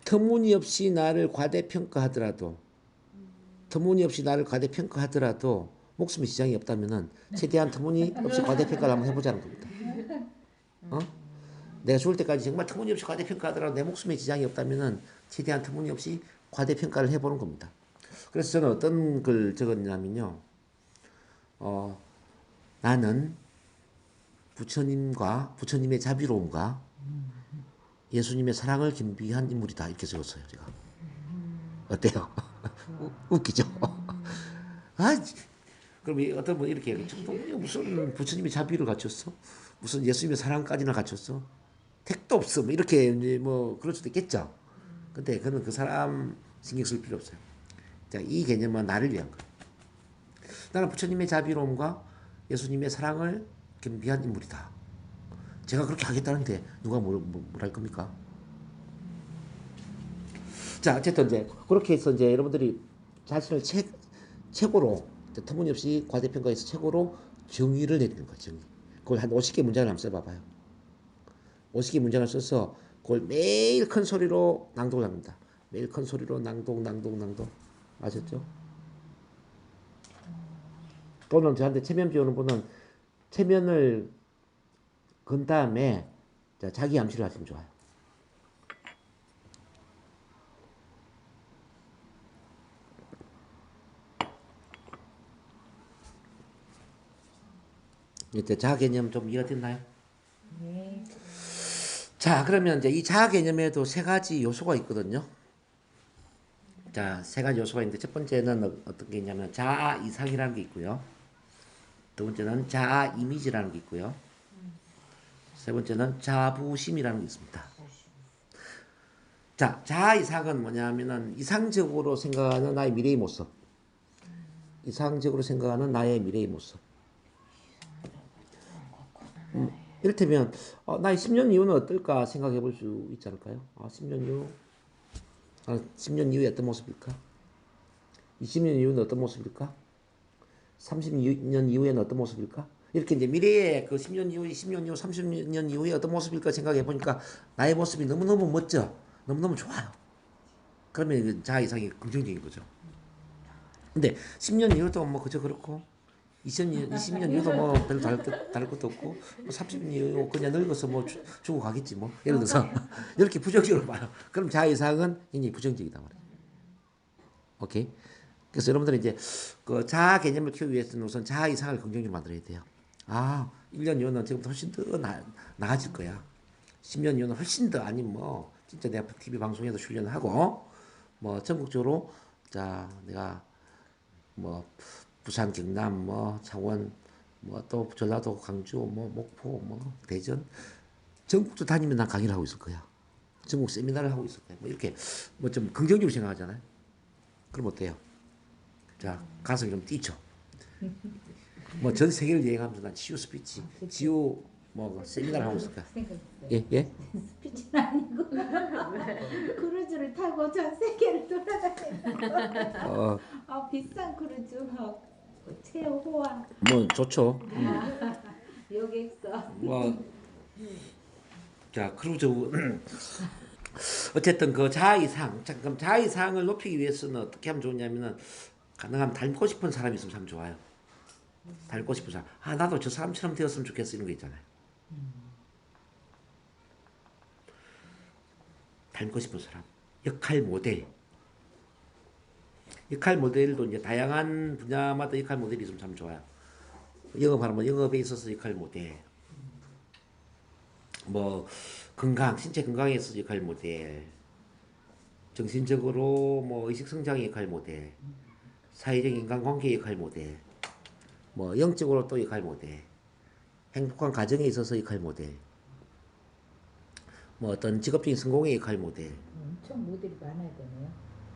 터무니없이 나를 과대평가하더라도 목숨에 지장이 없다면은 최대한 터무니없이 과대평가를 한번 해보자는 겁니다. 어? 내가 죽을 때까지 정말 터무니없이 과대평가하더라도 내 목숨에 지장이 없다면은 최대한 터무니없이 과대평가를 해보는 겁니다. 그래서 저는 어떤 글 적었냐면요. 나는 부처님의 자비로움과 예수님의 사랑을 겸비한 인물이다. 이렇게 적었어요, 제가. 어때요? 웃기죠? 그럼 어떤 분 이렇게 얘기해요. 무슨 부처님의 자비를 갖췄어? 무슨 예수님의 사랑까지나 갖췄어? 택도 없어. 뭐 이렇게 뭐 그럴 수도 있겠죠. 근데 그는 그 사람 신경 쓸 필요 없어요. 자, 이 개념은 나를 위한 거예요. 나는 부처님의 자비로움과 예수님의 사랑을 겸비한 인물이다. 제가 그렇게 하겠다는데 누가 뭘 겁니까? 자, 어쨌든 이제 그렇게 해서 이제 여러분들이 자신을 최고로 터무니없이 과대평가해서 최고로 정의를 내리는 거예요. 정의. 그걸 한 50개 문장을 한번 써봐봐요. 50개 문장을 써서 그걸 매일 큰 소리로 낭독을 합니다. 매일 큰 소리로 낭독. 아셨죠? 또는 저한테 체면 배우는 분은 체면을 건 다음에 자기 암시를 하시면 좋아요. 이제 자아 개념 좀 이해가 됐나요? 네. 자, 그러면 이제 이 자아 개념에도 세 가지 요소가 있거든요. 자, 세 가지 요소가 있는데 첫 번째는 어떤 게 있냐면 자아 이상이라는 게 있고요. 두 번째는 자아 이미지라는 게 있고요. 세 번째는 자부심이라는 게 있습니다. 자, 자아 이상은 뭐냐면은 이상적으로 생각하는 나의 미래의 모습. 이상적으로 생각하는 나의 미래의 모습. 이를테면 나의 10년 이후는 어떨까 생각해 볼 수 있지 않을까요? 10년 이후 10년 이후에 어떤 모습일까? 20년 이후는 어떤 모습일까? 30년 이후에는 어떤 모습일까? 이렇게 이제 미래의 그 10년 이후, 20년 이후, 30년 이후에 어떤 모습일까 생각해 보니까 나의 모습이 너무너무 멋져. 너무너무 좋아요. 그러면 그 자아 이상이 긍정적인 거죠. 근데 10년 이후도 뭐 그저 그렇고 20년 이후도 뭐 별로 다를 것도 없고 30년 이후 그냥 늙어서 뭐 죽어 가겠지 뭐 예를 들어서 이렇게 부정적으로 봐요. 그럼 자아 이상은 굉장히 부정적이다 말이에요. 오케이. 그래서 여러분들은 이제 그 자아 개념을 키우기 위해서는 우선 자아 이상을 긍정적으로 만들어야 돼요. 1년 이후는 지금부터 훨씬 더 나아질 거야. 10년 이후는 훨씬 더 아니면 뭐 진짜 내가 TV 방송에도 출연하고 뭐 전국적으로 자 내가 뭐 부산, 경남, 뭐 창원, 뭐 또 전라도, 광주, 뭐 목포, 뭐 대전 전국도 다니면 난 강의를 하고 있을 거야. 전국 세미나를 하고 있을 거야. 뭐 이렇게 뭐 좀 긍정적으로 생각하잖아요. 그럼 어때요? 자, 가슴이 좀 뛰죠. 뭐 전 세계를 여행하면서 난 치유 스피치, 치유 뭐 세미나를 하고 있을 거야. 예, 예. 스피치는 아니고 크루즈를 타고 전 세계를 돌아다니는 비싼 크루즈 최호화 뭐 좋죠. 여객선 뭐 자, 크루즈 어쨌든 그 자아 이상, 자, 그럼 자아 이상을 높이기 위해서는 어떻게 하면 좋냐면은 가능하면 닮고 싶은 사람이 있으면 참 좋아요. 닮고 싶은 사람. 나도 저 사람처럼 되었으면 좋겠어 이런 거 있잖아요. 닮고 싶은 사람. 역할 모델. 역할 모델도 이제 다양한 분야마다 역할 모델이 있으면 참 좋아요. 영업하면 영업에 있어서 역할 모델. 뭐 건강, 신체 건강에 있어서 역할 모델. 정신적으로 뭐 의식 성장의 역할 모델. 사회적 인간관계의 역할 모델. 뭐 영적으로 또 역할 모델. 행복한 가정에 있어서 역할 모델. 뭐 어떤 직업적인 성공의 역할 모델. 엄청 모델이 많아야 되네요.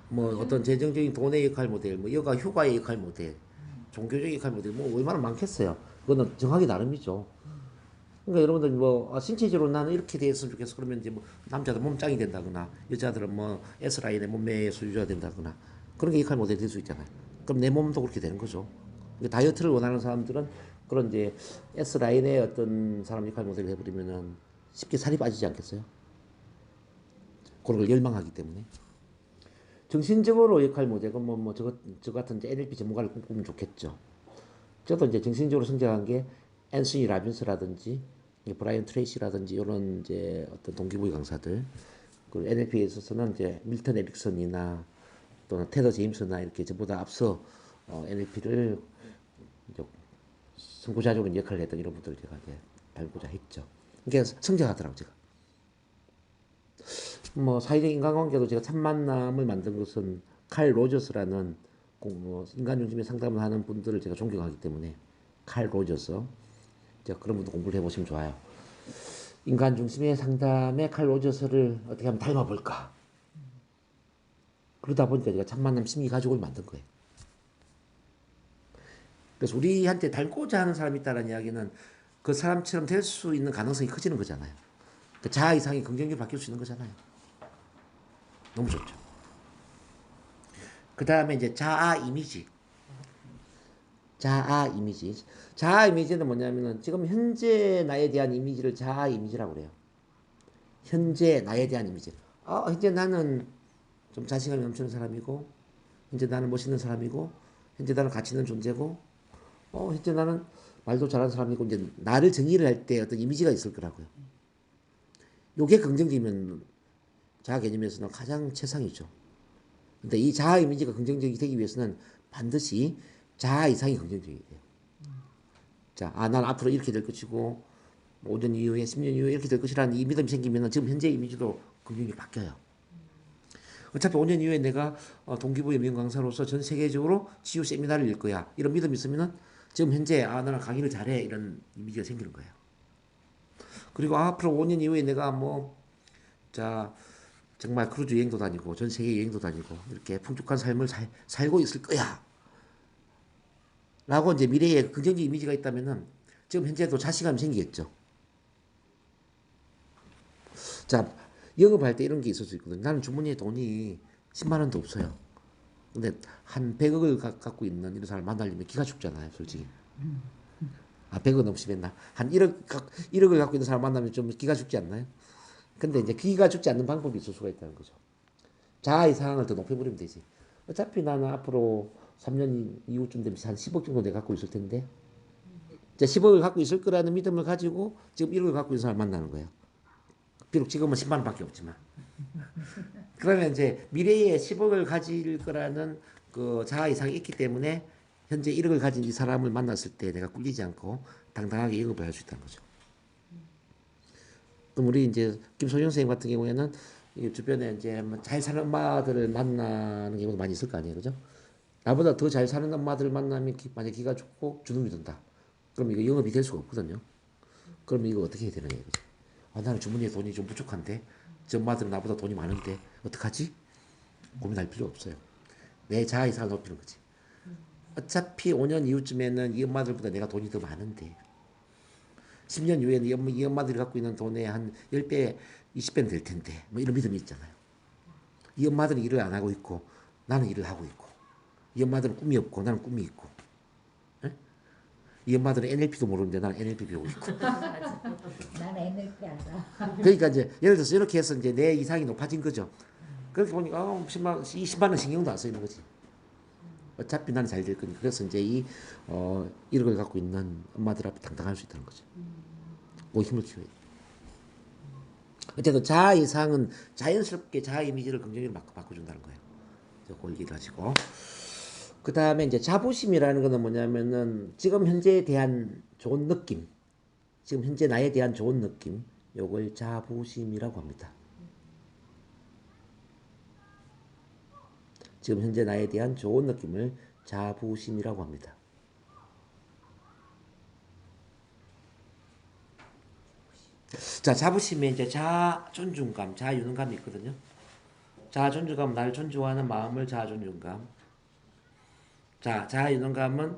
뭐 어떤 재정적인 돈의 역할 모델, 뭐 여가 휴가의 역할 모델, 종교적 역할 모델, 뭐 얼마나 많겠어요. 그거는 정하기 나름이죠. 그러니까 여러분들 뭐 신체적으로 나는 이렇게 됐으면 좋겠어. 그러면 이제 뭐 남자들 몸짱이 된다거나 여자들은 뭐 S라인의 몸매의 소유자가 된다거나 그런 게 역할 모델이 될 수 있잖아요. 그럼 내 몸도 그렇게 되는 거죠. 그러니까 다이어트를 원하는 사람들은 그런 이제 S라인의 어떤 사람 역할 모델을 해버리면은 쉽게 살이 빠지지 않겠어요? 그런 걸 열망하기 때문에. 정신적으로 역할 모델은 저 같은 이제 NLP 전문가를 꿈꾸면 좋겠죠. 저도 이제 정신적으로 성장한 게 앤서니 라빈스라든지 브라이언 트레이시라든지 이런 이제 어떤 동기부여 강사들, 그 NLP에 있어서는 이제 밀턴 에릭슨이나 또는 테더 제임스나 이렇게 저보다 앞서 NLP를 선구자적인 역할을 했던 이런 분들 제가 이제 닮고자 했죠. 그러니까 성장하더라고 제가. 뭐 사회적 인간관계도 제가 첫 만남을 만든 것은 칼 로저스라는 인간 중심의 상담을 하는 분들을 제가 존경하기 때문에 칼 로저스 그런 분도 공부를 해보시면 좋아요. 인간 중심의 상담의 칼 로저스를 어떻게 하면 닮아볼까. 그러다 보니까 제가 첫 만남 심리 가족을 만든 거예요. 그래서 우리한테 닮고자 하는 사람이 있다는 이야기는 그 사람처럼 될 수 있는 가능성이 커지는 거잖아요. 그 자아 이상이 긍정적으로 바뀔 수 있는 거잖아요. 너무 좋죠. 그 다음에 이제 자아 이미지. 자아 이미지. 자아 이미지는 뭐냐면은 지금 현재 나에 대한 이미지를 자아 이미지라고 그래요. 현재 나에 대한 이미지. 현재 나는 좀 자신감이 넘치는 사람이고, 현재 나는 멋있는 사람이고, 현재 나는 가치 있는 존재고, 현재 나는 말도 잘하는 사람이고, 이제 나를 정의를 할 때 어떤 이미지가 있을 거라고요. 요게 긍정적이면 자아 개념에서는 가장 최상이죠. 근데 이 자아 이미지가 긍정적이 되기 위해서는 반드시 자아 이상이 긍정적이어야 돼요. 자, 난 앞으로 이렇게 될 것이고, 5년 이후에, 10년 이후에 이렇게 될 것이라는 이 믿음이 생기면 지금 현재 이미지도 긍정적이 바뀌어요. 어차피 5년 이후에 내가 동기부여 명예 강사로서 전 세계적으로 치유 세미나를 열 거야. 이런 믿음이 있으면은 지금 현재 나는 강의를 잘해. 이런 이미지가 생기는 거예요. 그리고 앞으로 5년 이후에 내가 정말 크루즈 여행도 다니고 전 세계 여행도 다니고 이렇게 풍족한 삶을 살고 있을 거야. 라고 이제 미래에 긍정적 이미지가 있다면은 지금 현재도 자신감이 생기겠죠. 자, 영업할 때 이런 게 있을 수 있거든요. 나는 주머니에 돈이 10만 원도 없어요. 근데 한 100억을 갖고 있는 이런 사람을 만나려면 기가 죽잖아요, 솔직히. 100억 너무 심했나? 한 1억을 갖고 있는 사람 만나면 좀 기가 죽지 않나요? 근데 이제 기가 죽지 않는 방법이 있을 수가 있다는 거죠. 자아의 상황을 더 높여버리면 되지. 어차피 나는 앞으로 3년 이후쯤 되면 한 10억 정도 내가 갖고 있을 텐데, 이제 10억을 갖고 있을 거라는 믿음을 가지고 지금 1억을 갖고 있는 사람을 만나는 거예요. 비록 지금은 10만 원밖에 없지만. 그러면 이제 미래에 10억을 가질 거라는 그 자아 이상이 있기 때문에 현재 1억을 가진 이 사람을 만났을 때 내가 꿀리지 않고 당당하게 영업을 할 수 있다는 거죠. 그럼 우리 이제 김소영 선생님 같은 경우에는 이 주변에 이제 잘 사는 엄마들을 만나는 경우도 많이 있을 거 아니에요, 그죠? 나보다 더 잘 사는 엄마들을 만나면 만약 기가 죽고 주눅이 든다. 그럼 이거 영업이 될 수가 없거든요. 그럼 이거 어떻게 해야 되느냐 이거죠. 나는 주머니에 돈이 좀 부족한데 저 엄마들은 나보다 돈이 많은데 어떡하지? 고민할 필요 없어요. 내 자아 이상을 높이는 거지. 어차피 5년 이후쯤에는 이 엄마들보다 내가 돈이 더 많은데 10년 이후에는 이 엄마들이 갖고 있는 돈의 한 10배, 20배는 될 텐데 뭐 이런 믿음이 있잖아요. 이 엄마들은 일을 안 하고 있고 나는 일을 하고 있고 이 엄마들은 꿈이 없고 나는 꿈이 있고 이 엄마들은 NLP도 모르는데 나는 NLP 배우고 있고 나는 NLP 알아. 그러니까 이제 예를 들어서 이렇게 해서 이제 내 이상이 높아진 거죠. 그렇게 보니까 20만 원 신경도 안 쓰이는 거지. 어차피 나는 잘 될 거니까. 그래서 이제 이 1억을 갖고 있는 엄마들 앞에 당당할 수 있다는 거죠. 그 힘을 키워야 돼. 어쨌든 자아 이상은 자연스럽게 자아 이미지를 긍정적으로 바꿔준다는 거예요. 그걸 얘기를 하시고. 그 다음에 이제 자부심이라는 거는 뭐냐면은 지금 현재에 대한 좋은 느낌, 지금 현재 나에 대한 좋은 느낌, 요걸 자부심이라고 합니다. 지금 현재 나에 대한 좋은 느낌을 자부심이라고 합니다. 자, 자부심에 이제 자존중감, 자유능감이 있거든요. 자존중감, 나를 존중하는 마음을 자존중감. 자, 자유능감은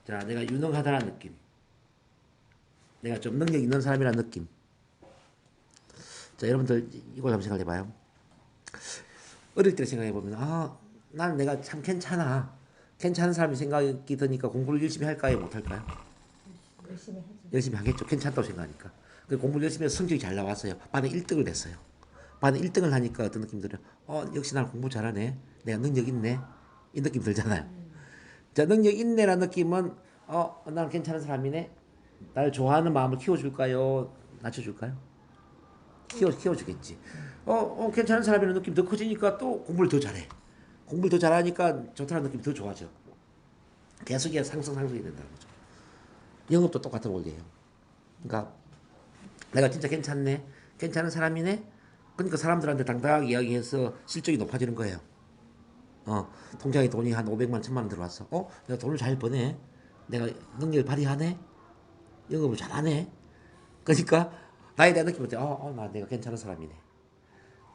내가 유능하다는 느낌. 내가 좀 능력 있는 사람이라는 느낌. 자, 여러분들 이걸 한번 생각해봐요. 어릴 때 생각해보면 나는 내가 참 괜찮아. 괜찮은 사람이 생각이 드니까 공부를 열심히 할까요? 못할까요? 열심히 하죠. 열심히 하겠죠. 괜찮다고 생각하니까. 그 공부를 열심히 해서 성적이 잘 나왔어요. 반에 1등을 했어요. 반에 1등을 하니까 어떤 느낌 들어요? 역시 나는 공부 잘하네. 내가 능력 있네. 이 느낌 들잖아요. 자, 능력 있네라는 느낌은 나는 괜찮은 사람이네. 나를 좋아하는 마음을 키워줄까요? 낮춰줄까요? 키워주겠지. 괜찮은 사람이라는 느낌이 더 커지니까 또 공부를 더 잘해. 공부를 더 잘하니까 좋다는 느낌이 더 좋아져. 계속 이게 상승이 된다는 거죠. 영업도 똑같은 원리예요. 그러니까 내가 진짜 괜찮네. 괜찮은 사람이네. 그러니까 사람들한테 당당하게 이야기해서 실적이 높아지는 거예요. 통장에 돈이 한 500만, 1000만 원 들어왔어. 내가 돈을 잘 버네. 내가 능력을 발휘하네. 영업을 잘하네. 그러니까 나에 대한 느낌을 때, 내가 괜찮은 사람이네.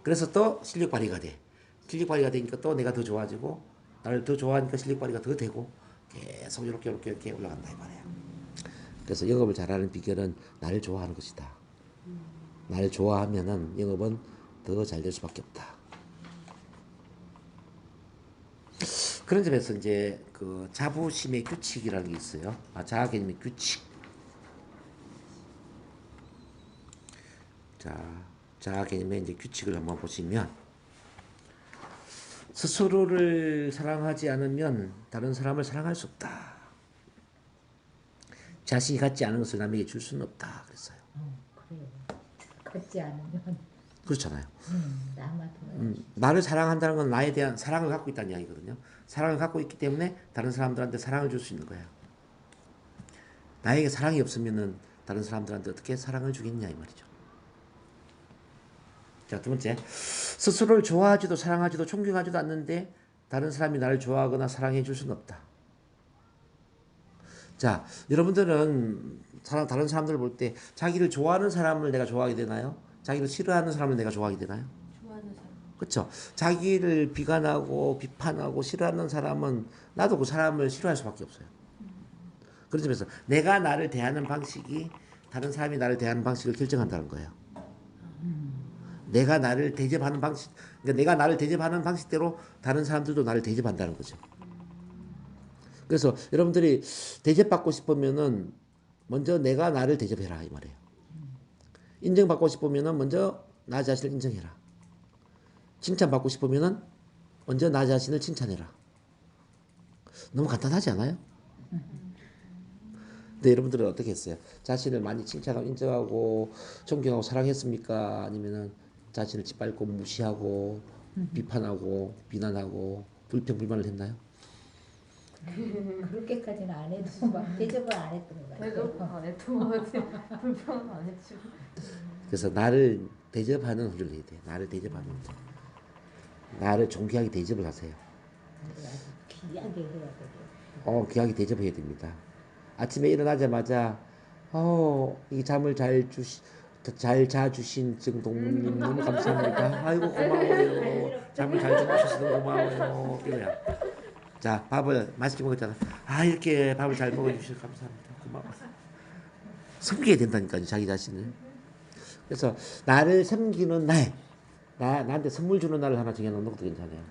그래서 또 실력 발휘가 돼. 실력 발휘가 되니까 또 내가 더 좋아지고, 나를 더 좋아하니까 실력 발휘가 더 되고, 계속 이렇게 올라간다 이 말이야. 그래서 영업을 잘하는 비결은 나를 좋아하는 것이다. 나를 좋아하면은 영업은 더 잘 될 수밖에 없다. 그런 점에서 이제 그 자부심의 규칙이라는 게 있어요. 자아 개념의 규칙. 자아 개념의 이제 규칙을 한번 보시면 스스로를 사랑하지 않으면 다른 사람을 사랑할 수 없다. 자신이 갖지 않은 것을 남에게 줄 수는 없다. 그랬어요. 그래요. 갖지 않으면 그렇잖아요. 남한테는 나를 사랑한다는 건 나에 대한 사랑을 갖고 있다는 이야기거든요. 사랑을 갖고 있기 때문에 다른 사람들한테 사랑을 줄 수 있는 거예요. 나에게 사랑이 없으면은 다른 사람들한테 어떻게 사랑을 주겠냐 이 말이죠. 자, 두 번째. 스스로를 좋아하지도 사랑하지도 존경하지도 않는데 다른 사람이 나를 좋아하거나 사랑해 줄 수는 없다. 자, 여러분들은 다른 사람들을 볼 때 자기를 좋아하는 사람을 내가 좋아하게 되나요? 자기를 싫어하는 사람을 내가 좋아하게 되나요? 좋아하는 사람. 그렇죠. 자기를 비관하고 비판하고 싫어하는 사람은 나도 그 사람을 싫어할 수밖에 없어요. 그런 점에서 내가 나를 대하는 방식이 다른 사람이 나를 대하는 방식을 결정한다는 거예요. 내가 나를 대접하는 방식, 그러니까 내가 나를 대접하는 방식대로 다른 사람들도 나를 대접한다는 거죠. 그래서 여러분들이 대접받고 싶으면은 먼저 내가 나를 대접해라 이 말이에요. 인정받고 싶으면은 먼저 나 자신을 인정해라. 칭찬받고 싶으면은 먼저 나 자신을 칭찬해라. 너무 간단하지 않아요? 근데 여러분들은 어떻게 했어요? 자신을 많이 칭찬하고 인정하고 존경하고 사랑했습니까? 아니면은 자신을 짓밟고 무시하고 비판하고 비난하고 불평불만을 했나요? 그렇게까지는 안 해도 막 대접을 안 했던 것 같아요. 대접 안 했던 것 같아. 불평은 안 했지. 그래서 나를 대접하는 훈련을 해야 돼요. 나를 대접하는 훈련. 나를 존귀하게 대접을 하세요. 아주 귀하게 해야 되고. 귀하게 대접해야 됩니다. 아침에 일어나자마자 이 잠을 잘 자주신 정동무님 너무 감사합니다. 아이고 고마워요. 잠을 잘 주무셔서 너무 고마워요. 이거야. 자, 밥을 맛있게 먹었잖아. 이렇게 밥을 잘 먹어주셔서 감사합니다. 고마워요. 섬기게 된다니까요, 자기 자신을. 그래서 나를 섬기는 날, 나한테 선물 주는 날을 하나 정해놓는 것도 괜찮아요. 네,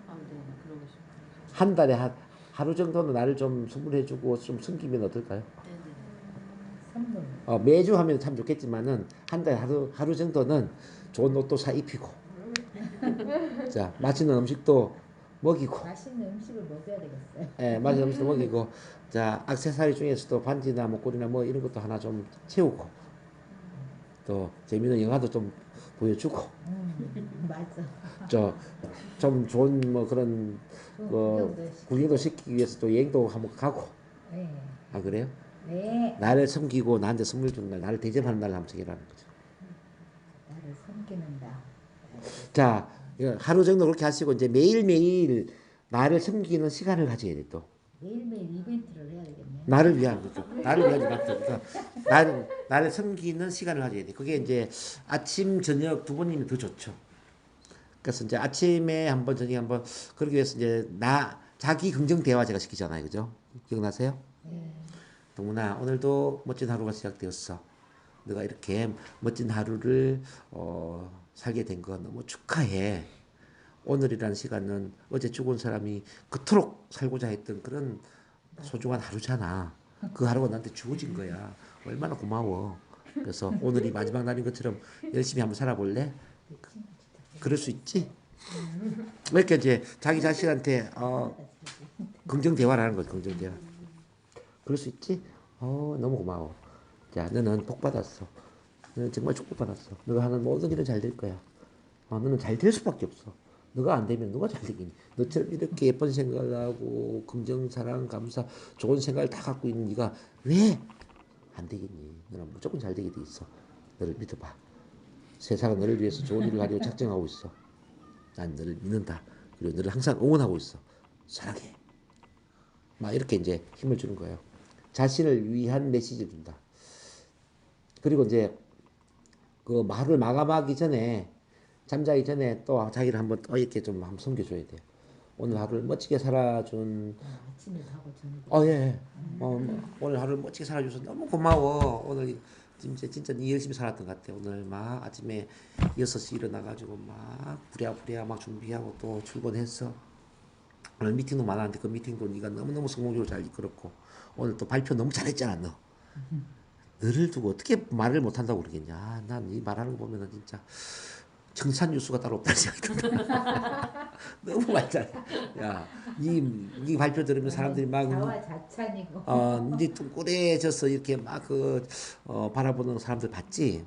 그러고 싶어요. 한 달에 하루 정도는 나를 좀 선물해주고 좀 섬기면 어떨까요? 선물. 매주 하면 참 좋겠지만은 한 달에 하루 정도는 좋은 옷도 사 입히고, 자, 맛있는 음식도 먹이고, 맛있는 음식을 먹여야 되겠어요. 맛있는 음식도 먹이고, 자, 액세서리 중에서도 반지나 목걸이나 뭐 이런 것도 하나 좀 채우고, 또 재미있는 영화도 좀 보여주고, 맞아. 좀 좋은 뭐 그런 구경도 시키기 위해서 또 여행도 한번 가고. 네. 그래요? 네. 나를 섬기고 나한테 선물 주는 날, 나를 대접하는 날을 한번 정해라는 거죠. 나를 섬기는다. 자, 이거 하루 정도 그렇게 하시고 이제 매일매일 나를 섬기는 시간을 가져야 돼 또. 매일매일 이벤트를 해야 되겠네. 나를 위한 거죠. 나를 위한 이벤트. 나를 섬기는 시간을 가져야 돼. 그게 이제 아침, 저녁 두 번이면 더 좋죠. 그래서 이제 아침에 한 번, 저녁에 한 번, 그러기 위해서 이제 자기 긍정 대화 제가 시키잖아요. 그죠? 기억나세요? 네. 동문아, 오늘도 멋진 하루가 시작되었어. 너가 이렇게 멋진 하루를 살게 된 거 너무 축하해. 오늘이라는 시간은 어제 죽은 사람이 그토록 살고자 했던 그런 소중한 하루잖아. 그 하루가 나한테 주어진 거야. 얼마나 고마워. 그래서 오늘이 마지막 날인 것처럼 열심히 한번 살아볼래? 그럴 수 있지? 이렇게 이제 자기 자신한테 긍정 대화를 하는 거지. 긍정 대화. 그럴 수 있지? 너무 고마워. 자, 너는 복 받았어. 너는 정말 축복받았어. 너가 하는 모든 일은 잘 될 거야. 너는 잘 될 수밖에 없어. 너가 안 되면 누가 잘 되겠니? 너처럼 이렇게 예쁜 생각을 하고 긍정, 사랑, 감사, 좋은 생각을 다 갖고 있는 네가 왜 안 되겠니? 너는 무조건 잘 되게 돼 있어. 너를 믿어봐. 세상은 너를 위해서 좋은 일을 하려고 작정하고 있어. 난 너를 믿는다. 그리고 너를 항상 응원하고 있어. 사랑해. 막 이렇게 이제 힘을 주는 거예요. 자신을 위한 메시지를 준다. 그리고 이제 그 말을 마감하기 전에 잠자기 전에 또 자기를 한번 또 이렇게 좀 한번 섬겨줘야 돼요. 오늘 하루를 멋지게 살아준 아침에도 하고 저녁에. 예. 오늘 하루를 멋지게 살아줘서 너무 고마워. 오늘 진짜 네 열심히 살았던 것 같아. 오늘 막 아침에 6시 일어나가지고 막 부랴부랴 막 준비하고 또 출근했어. 오늘 미팅도 많았는데 그 미팅도 네가 너무너무 성공적으로 잘 이끌었고 오늘 또 발표 너무 잘했잖아 너. 너를 두고 어떻게 말을 못한다고 그러겠냐. 난 이 말하는 거 보면은 진짜 청산 유수가 따로 없다는 생각이 든다. 너무 많잖아. 야, 이 발표 들으면 사람들이 막 자화자찬이고. 네 뚱그레져서 이렇게 막 바라보는 사람들 봤지?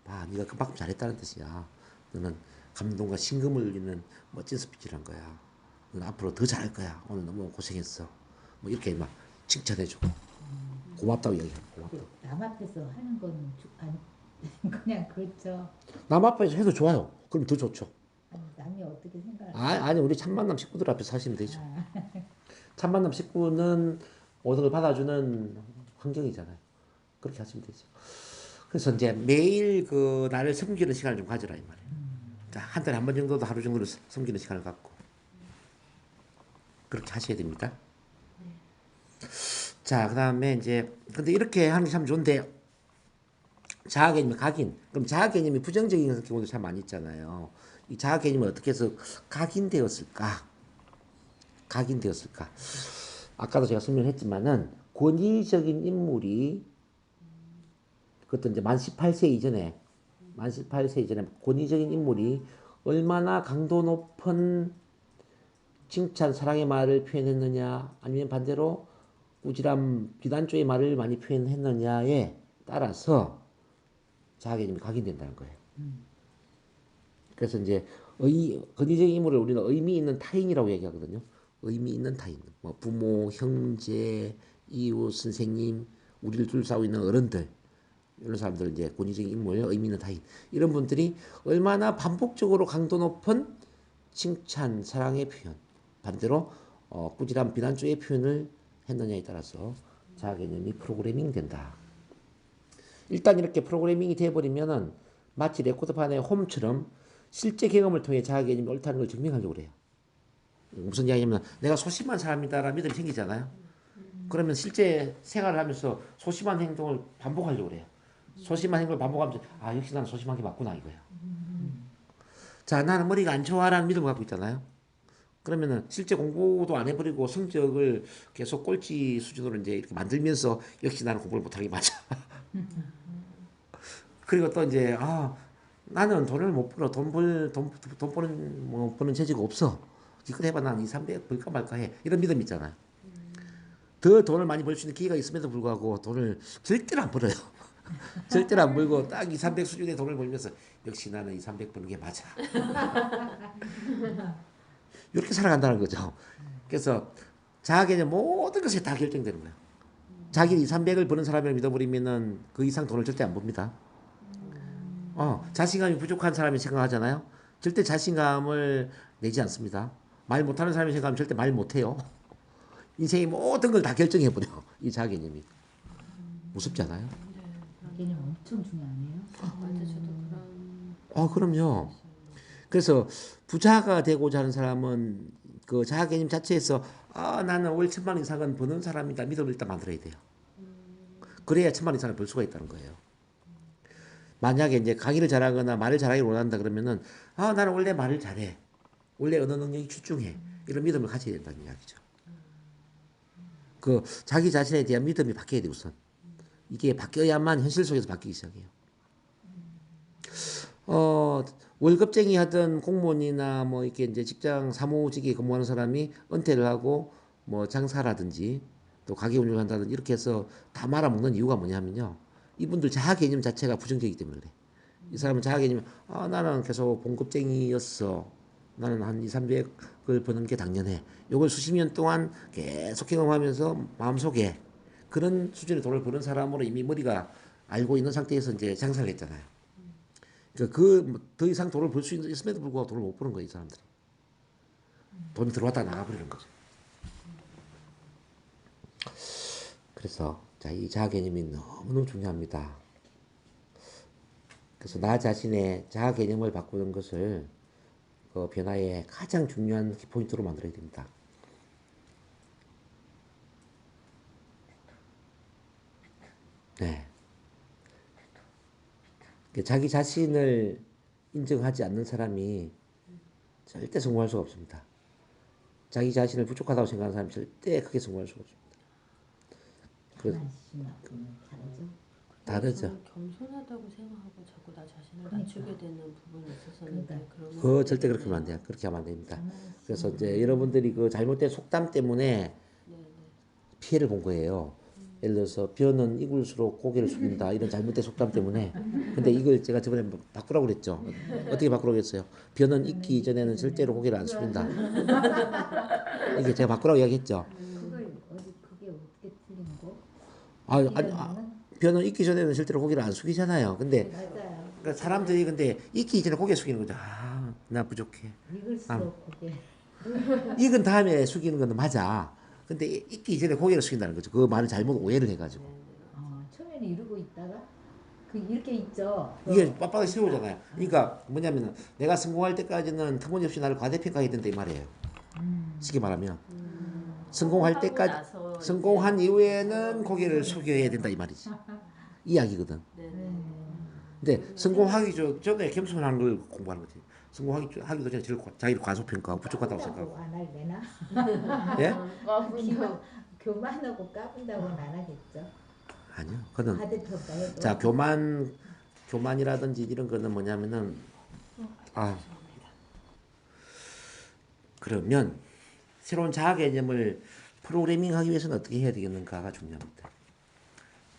봐, 네가 그만큼 잘했다는 뜻이야. 너는 감동과 심금을 울리는 멋진 스피치를 한 거야. 너는 앞으로 더 잘할 거야. 오늘 너무 고생했어. 뭐 이렇게 막 칭찬해주고 고맙다고 얘기하고 고맙다고. 남 앞에서 하는 건 아니 그냥 그렇죠. 남 앞에서 해도 좋아요. 그럼 더 좋죠. 아니, 남이 어떻게 생각할까? 아니 우리 참만남 식구들 앞에서 하시면 되죠. 참만남 식구는 모든 걸 받아주는 환경이잖아요. 그렇게 하시면 되죠. 그래서 이제 매일 그 나를 섬기는 시간을 좀 가져라 이 말이에요. 자, 한 달에 한 번 정도도 하루 정도는 섬기는 시간을 갖고 그렇게 하셔야 됩니다. 자, 그다음에 이제 근데 이렇게 하는 게 참 좋은데 자아 개념이 각인. 그럼 자아 개념이 부정적인 경우도 참 많이 있잖아요. 이 자아 개념은 어떻게 해서 각인되었을까? 각인되었을까? 아까도 제가 설명했지만은 권위적인 인물이 그것도 이제 만 18세 이전에 권위적인 인물이 얼마나 강도 높은 칭찬, 사랑의 말을 표현했느냐, 아니면 반대로 꾸지람, 비난조의 말을 많이 표현했느냐에 따라서 자아 개념이 각인된다는 거예요. 그래서 이제 권위적인 인물을 우리는 의미 있는 타인이라고 얘기하거든요. 의미 있는 타인, 뭐 부모, 형제, 이웃, 선생님, 우리를 둘러싸고 있는 어른들 이런 사람들 이제 권위적인 인물, 의미 있는 타인 이런 분들이 얼마나 반복적으로 강도 높은 칭찬, 사랑의 표현, 반대로 꾸지람, 비난조의 표현을 했느냐에 따라서 자아 개념이 프로그래밍 된다. 일단 이렇게 프로그래밍이 돼버리면은 마치 레코드판의 홈처럼 실제 경험을 통해 자아 개념이 옳다는 걸 증명하려고 그래요. 무슨 이야기냐면 내가 소심한 사람이다라는 믿음이 생기잖아요. 그러면 실제 생활을 하면서 소심한 행동을 반복하려고 그래요. 소심한 행동을 반복하면서 역시 나는 소심한 게 맞구나 이거예요. 자, 나는 머리가 안 좋아라는 믿음을 갖고 있잖아요. 그러면은 실제 공부도 안 해버리고 성적을 계속 꼴찌 수준으로 이제 이렇게 만들면서 역시 나는 공부를 못하는 게 맞아. 그리고 또 이제 나는 돈을 못 벌어 돈 버는 뭐 버는 재주가 없어. 기껏 해봐 난 2, 300 벌까 말까 해. 이런 믿음 있잖아요. 더 돈을 많이 벌 수 있는 기회가 있음에도 불구하고 돈을 절대로 안 벌어요. 절대로 안 벌고 딱 2, 300 수준의 돈을 벌면서 역시 나는 2, 300 버는 게 맞아. 이렇게 살아간다는 거죠. 그래서 자아 개념 모든 것이 다 결정되는 거예요. 자기 2, 300을 버는 사람을 믿어버리면은 그 이상 돈을 절대 안 법니다. 자신감이 부족한 사람이 생각하잖아요. 절대 자신감을 내지 않습니다. 말 못하는 사람이 생각하면 절대 말 못해요. 인생의 모든 걸 다 결정해버려. 이 자아 개념이. 무섭지 않아요? 개념 엄청 중요하네요. 맞아, 저도 그런. 그럼요. 그래서 부자가 되고자 하는 사람은 그 자아 개념 자체에서 나는 월 1,000만 원 이상은 버는 사람이다 믿음을 일단 만들어야 돼요. 그래야 1,000만 원 이상을 벌 수가 있다는 거예요. 만약에 이제 강의를 잘하거나 말을 잘하기 원한다 그러면은 아 나는 원래 말을 잘해. 원래 언어 능력이 출중해. 이런 믿음을 가져야 된다는 이야기죠. 그 자기 자신에 대한 믿음이 바뀌어야 돼 우선. 이게 바뀌어야만 현실 속에서 바뀌기 시작해요. 어, 월급쟁이 하던 공무원이나 뭐 이렇게 이제 직장 사무직에 근무하는 사람이 은퇴를 하고 뭐 장사라든지 또 가게 운영을 한다든지 이렇게 해서 다 말아먹는 이유가 뭐냐면요. 이분들 자아 개념 자체가 부정적이기 때문에 그래. 이 사람은 자아 개념이 아, 나는 계속 봉급쟁이였어. 나는 한 2, 300을 버는 게 당연해. 이걸 수십 년 동안 계속 경험하면서 마음속에 그런 수준의 돈을 버는 사람으로 이미 머리가 알고 있는 상태에서 이제 장사를 했잖아요. 그러니까 더 이상 돈을 벌 수 있음에도 불구하고 돈을 못 버는 거예요, 이 사람들이. 돈이 들어왔다 나가버리는 거죠. 그래서 자, 이 자아 개념이 너무너무 중요합니다. 그래서 나 자신의 자아 개념을 바꾸는 것을 그 변화의 가장 중요한 포인트로 만들어야 됩니다. 네. 자기 자신을 인정하지 않는 사람이 절대 성공할 수가 없습니다. 자기 자신을 부족하다고 생각하는 사람이 절대 크게 성공할 수가 없습니다. 자만심하고는 다르죠. 다르죠. 저는 겸손하다고 생각하고 자꾸 나 자신을 낮추게 되는 부분이 있었었는데 그러면 그거 절대 그렇게 하면 안 돼요. 그렇게 하면 안 됩니다. 그래서 이제 여러분들이 그 잘못된 속담 때문에 피해를 본 거예요. 예를 들어서 벼는 익을수록 고개를 숙인다 이런 잘못된 속담 때문에. 근데 이걸 제가 저번에 바꾸라고 그랬죠. 어떻게 바꾸라고 했어요? 벼는 익기 전에는 절대로 고개를 안 숙인다. 이게 제가 바꾸라고 이야기했죠. 그걸 그게 어떻게 틀린 거? 아니, 벼는 익기 전에는 절대로 고개를 안 숙이잖아요. 근데 맞아요. 그러니까 사람들이 근데 익기 전에 고개 숙이는 거죠. 아, 나 부족해. 익을수록 그게 익은 다음에 숙이는 건 맞아. 근데 익기 전에 고개를 숙인다는 거죠. 그 말을 잘못 오해를 해가지고. 처음에는 이러고 있다가 그 이렇게 있죠. 이게 빡빡이 세우잖아요. 그러니까 뭐냐면 내가 성공할 때까지는 터무니없이 나를 과대평가해야 된다 이 말이에요. 쉽게 말하면 성공할 성공하고 때까지 나서 성공한 이후에는 고개를 숙여야 된다 이 말이지. 이야기거든. 근데 성공하기 전에 겸손한 걸 공부하는 거지. 하기도 전에 자기를 과소평가하고 부족하다고 생각하고. 안 할래나? 예? 교만하고 까분다고는 안 하겠죠. 아니요. 그는 과대평가해도. 자 교만이라든지 이런 거는 뭐냐면은 그러면 새로운 자아 개념을 프로그래밍하기 위해서는 어떻게 해야 되겠는가가 중요합니다.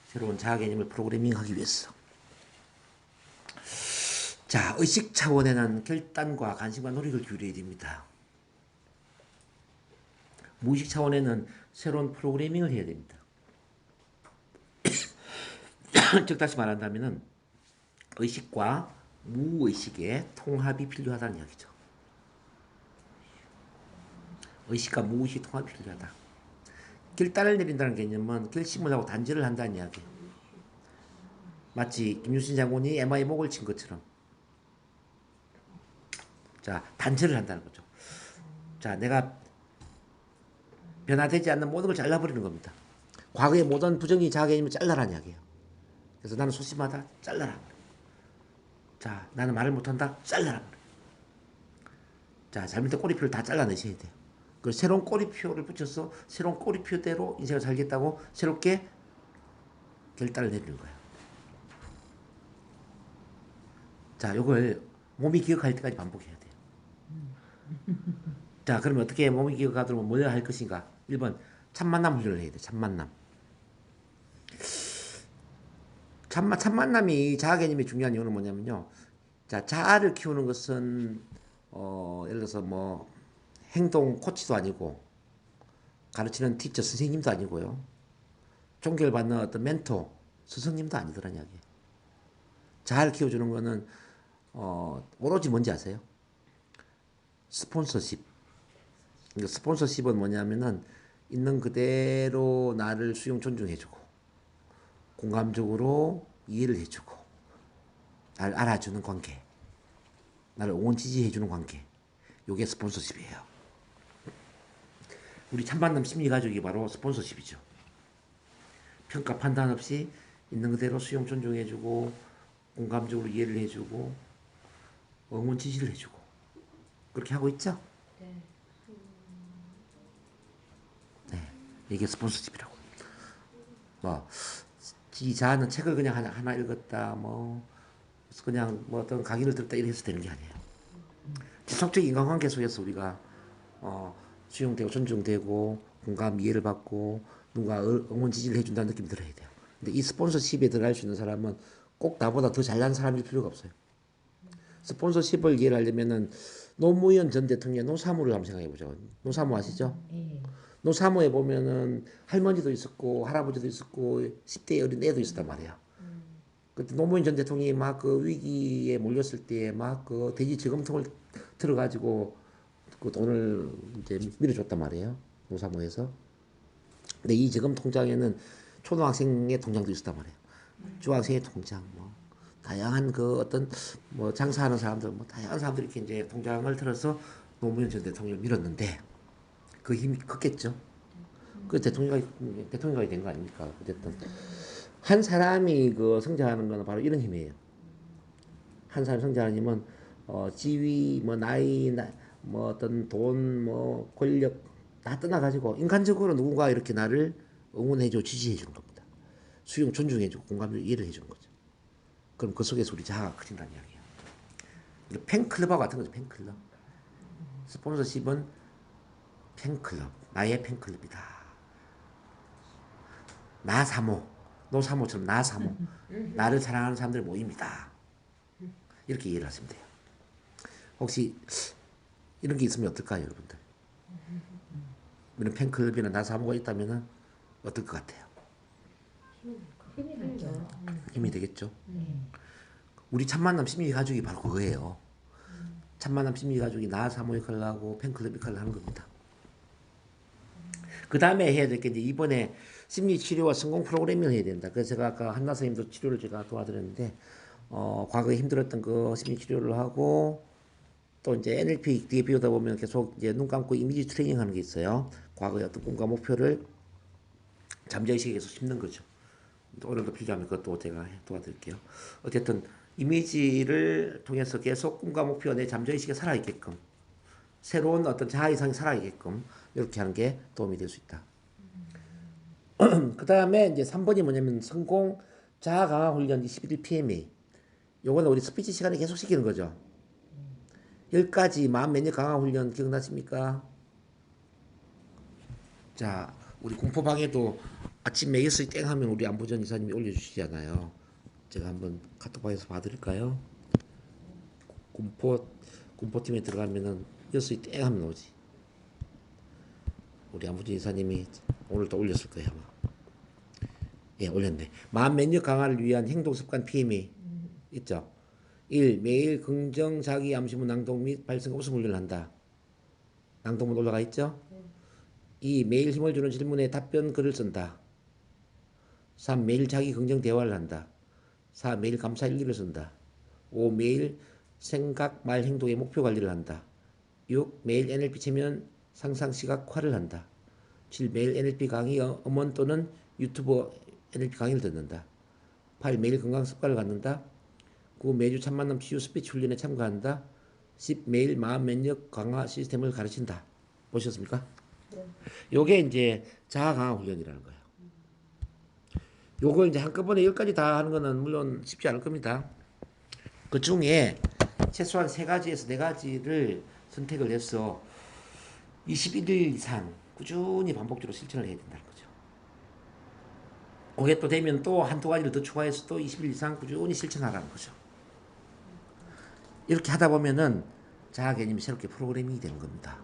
새로운 자아 개념을 프로그래밍하기 위해서. 자, 의식 차원에는 결단과 관심과 노력을 기울여야 됩니다. 무의식 차원에는 새로운 프로그래밍을 해야 됩니다. 즉 다시 말한다면은 의식과 무의식의 통합이 필요하다는 이야기죠. 의식과 무의식 통합이 필요하다. 결단을 내린다는 개념은 결심을 하고 단절을 한다는 이야기예요. 마치 김유신 장군이 에마의 목을 친 것처럼 자 단절을 한다는 거죠. 자 내가 변화되지 않는 모든 걸 잘라버리는 겁니다. 과거의 모든 부정이 자아 개념을 잘라라는 이야기예요. 그래서 나는 소심하다 잘라라. 자 나는 말을 못한다 잘라라. 자 잘못된 꼬리표를 다 잘라내셔야 돼요. 그 새로운 꼬리표를 붙여서 새로운 꼬리표대로 인생을 살겠다고 새롭게 결단을 내리는 거예요. 자 요걸 몸이 기억할 때까지 반복해야 돼요. 자 그러면 어떻게 몸이 기억하도록 뭘 할 것인가? 1번 참만남 훈련을 해야 돼. 참만남. 참만남이 자아 개념이 중요한 이유는 뭐냐면요. 자 자아를 키우는 것은 예를 들어서 뭐 행동 코치도 아니고 가르치는 티처 선생님도 아니고요. 종교를 받는 어떤 멘토 스승님도 아니더란 이야기예요. 자아를 키워주는 거는 오로지 뭔지 아세요? 스폰서십. 그러니까 스폰서십은 뭐냐면은 있는 그대로 나를 수용 존중해주고 공감적으로 이해를 해주고 나를 알아주는 관계, 나를 옹원 지지해주는 관계. 요게 스폰서십이에요. 우리 참만남 심리가족이 바로 스폰서십이죠. 평가 판단 없이 있는 그대로 수용 존중해주고 공감적으로 이해를 해주고 응원 지시를 해주고 그렇게 하고 있죠. 네. 네, 이게 스폰서십이라고. 뭐 기자는 책을 그냥 하나 읽었다, 뭐 그냥 뭐 어떤 강의를 들었다 이래 해서 되는 게 아니에요. 지속적 인간관계 속에서 우리가 수용되고 존중되고 공감 이해를 받고 누가 응원 지지를 해준다는 느낌이 들어야 돼요. 근데 이 스폰서십에 들어갈 수 있는 사람은 꼭 나보다 더 잘난 사람일 필요가 없어요. 스폰서십을 이해를 하려면은 노무현 전 대통령의 노사모를 한번 생각해 보죠. 노사모 아시죠? 예. 노사모에 보면은 할머니도 있었고 할아버지도 있었고 10대 어린 애도 있었단 말이야. 그때 노무현 전 대통령이 막 그 위기에 몰렸을 때 막 그 대지 저금통을 들어가지고 그 돈을 이제 밀어줬단 말이에요. 노사모에서. 근데 이 저금 통장에는 초등학생의 통장도 있었단 말이에요. 중학생의 통장, 뭐 다양한 그 어떤 뭐 장사하는 사람들, 뭐 다양한 사람들이 이렇게 이제 통장을 틀어서 노무현 전 대통령을 밀었는데 그 힘이 컸겠죠. 그 대통령이 된 거 아닙니까? 어쨌든 한 사람이 그 성장하는 거는 바로 이런 힘이에요. 한 사람 성장하는 힘은 지위, 뭐 나이, 뭐 어떤 돈, 뭐 권력 다 떠나가지고 인간적으로 누군가 이렇게 나를 응원해주고 지지해주는 겁니다. 수용, 존중해주고 공감을 이해를 해주는 거죠. 그럼 그 속에서 우리 자아가 커진다는 이야기예요. 팬클럽하고 같은 거죠. 팬클럽. 스폰서십은 팬클럽, 나의 팬클럽이다. 나 사모, 노 사모처럼 나 사모, 나를 사랑하는 사람들의 모임이다. 이렇게 이해를 하시면 돼요. 혹시 이런 게 있으면 어떨까요, 여러분들? 이런 팬클럽이나 나 사모가 있다면 어떨 것 같아요? 힘이 나죠. 힘이 되겠죠. 네. 우리 참만남 심리 가족이 바로 그거예요. 참만남 심리 가족이 나 사모 역할을 하고 팬클럽 역할을 하는 겁니다. 그 다음에 해야 될 게 이제 이번에 심리 치료와 성공 프로그래밍을 해야 된다. 그래서 제가 아까 한나 선생님도 치료를 제가 도와드렸는데 과거에 힘들었던 그 심리 치료를 하고 또 이제 NLP 뒤에 비우다 보면 계속 이제 눈 감고 이미지 트레이닝 하는 게 있어요. 과거의 어떤 꿈과 목표를 잠재의식에 계속 심는 거죠. 오늘도 필요하면 그것도 제가 도와드릴게요. 어쨌든 이미지를 통해서 계속 꿈과 목표가 내 잠재의식에 살아있게끔 새로운 어떤 자아이상이 살아있게끔 이렇게 하는 게 도움이 될 수 있다. 그 다음에 이제 3번이 뭐냐면 성공 자아 강화 훈련 21일 PMA. 요거는 우리 스피치 시간에 계속 시키는 거죠. 10가지 마음 매력 강화 훈련 기억나십니까? 자, 우리 공포방에도 아침 매일스이 땡 하면 우리 안보전 이사님이 올려주시잖아요. 제가 한번 카톡방에서 봐드릴까요? 공포팀에 들어가면은 6시 땡 하면 오지. 우리 안보전 이사님이 오늘 또 올렸을 거예요 아마. 예, 올렸네. 마음 매력 강화를 위한 행동습관 PMA 있죠. 1. 매일 긍정 자기 암시문 낭독 및 발성 웃음 훈련을 한다. 낭독문 올라가 있죠. 2. 매일 힘을 주는 질문에 답변 글을 쓴다. 3. 매일 자기 긍정 대화를 한다. 4. 매일 감사 일기를 쓴다. 5. 매일 생각, 말, 행동의 목표 관리를 한다. 6. 매일 NLP 체면 상상 시각화를 한다. 7. 매일 NLP 강의 음원 또는 유튜브 NLP 강의를 듣는다. 8. 매일 건강 습관을 갖는다. 9. 매주 참만남 치유 스피치 훈련에 참가한다. 10. 매일 마음 면역 강화 시스템을 가르친다. 보셨습니까? 네. 요게 이제 자아 강화 훈련이라는 거예요. 요걸 이제 한꺼번에 10가지 다 하는 거는 물론 쉽지 않을 겁니다. 그 중에 최소한 3가지에서 4가지를 선택을 해서 21일 이상 꾸준히 반복적으로 실천을 해야 된다는 거죠. 그게 또 되면 또 한두 가지를 더 추가해서 또 20일 이상 꾸준히 실천하라는 거죠. 이렇게 하다 보면은 자아 개념이 새롭게 프로그래밍이 되는 겁니다.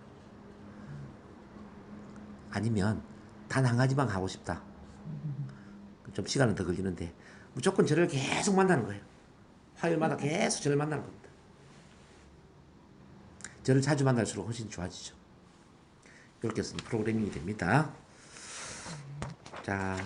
아니면 단 한 가지만 하고 싶다. 좀 시간은 더 걸리는데 무조건 저를 계속 만나는 거예요. 화요일마다 계속 저를 만나는 겁니다. 저를 자주 만날수록 훨씬 좋아지죠. 이렇게 해서 프로그래밍이 됩니다. 자.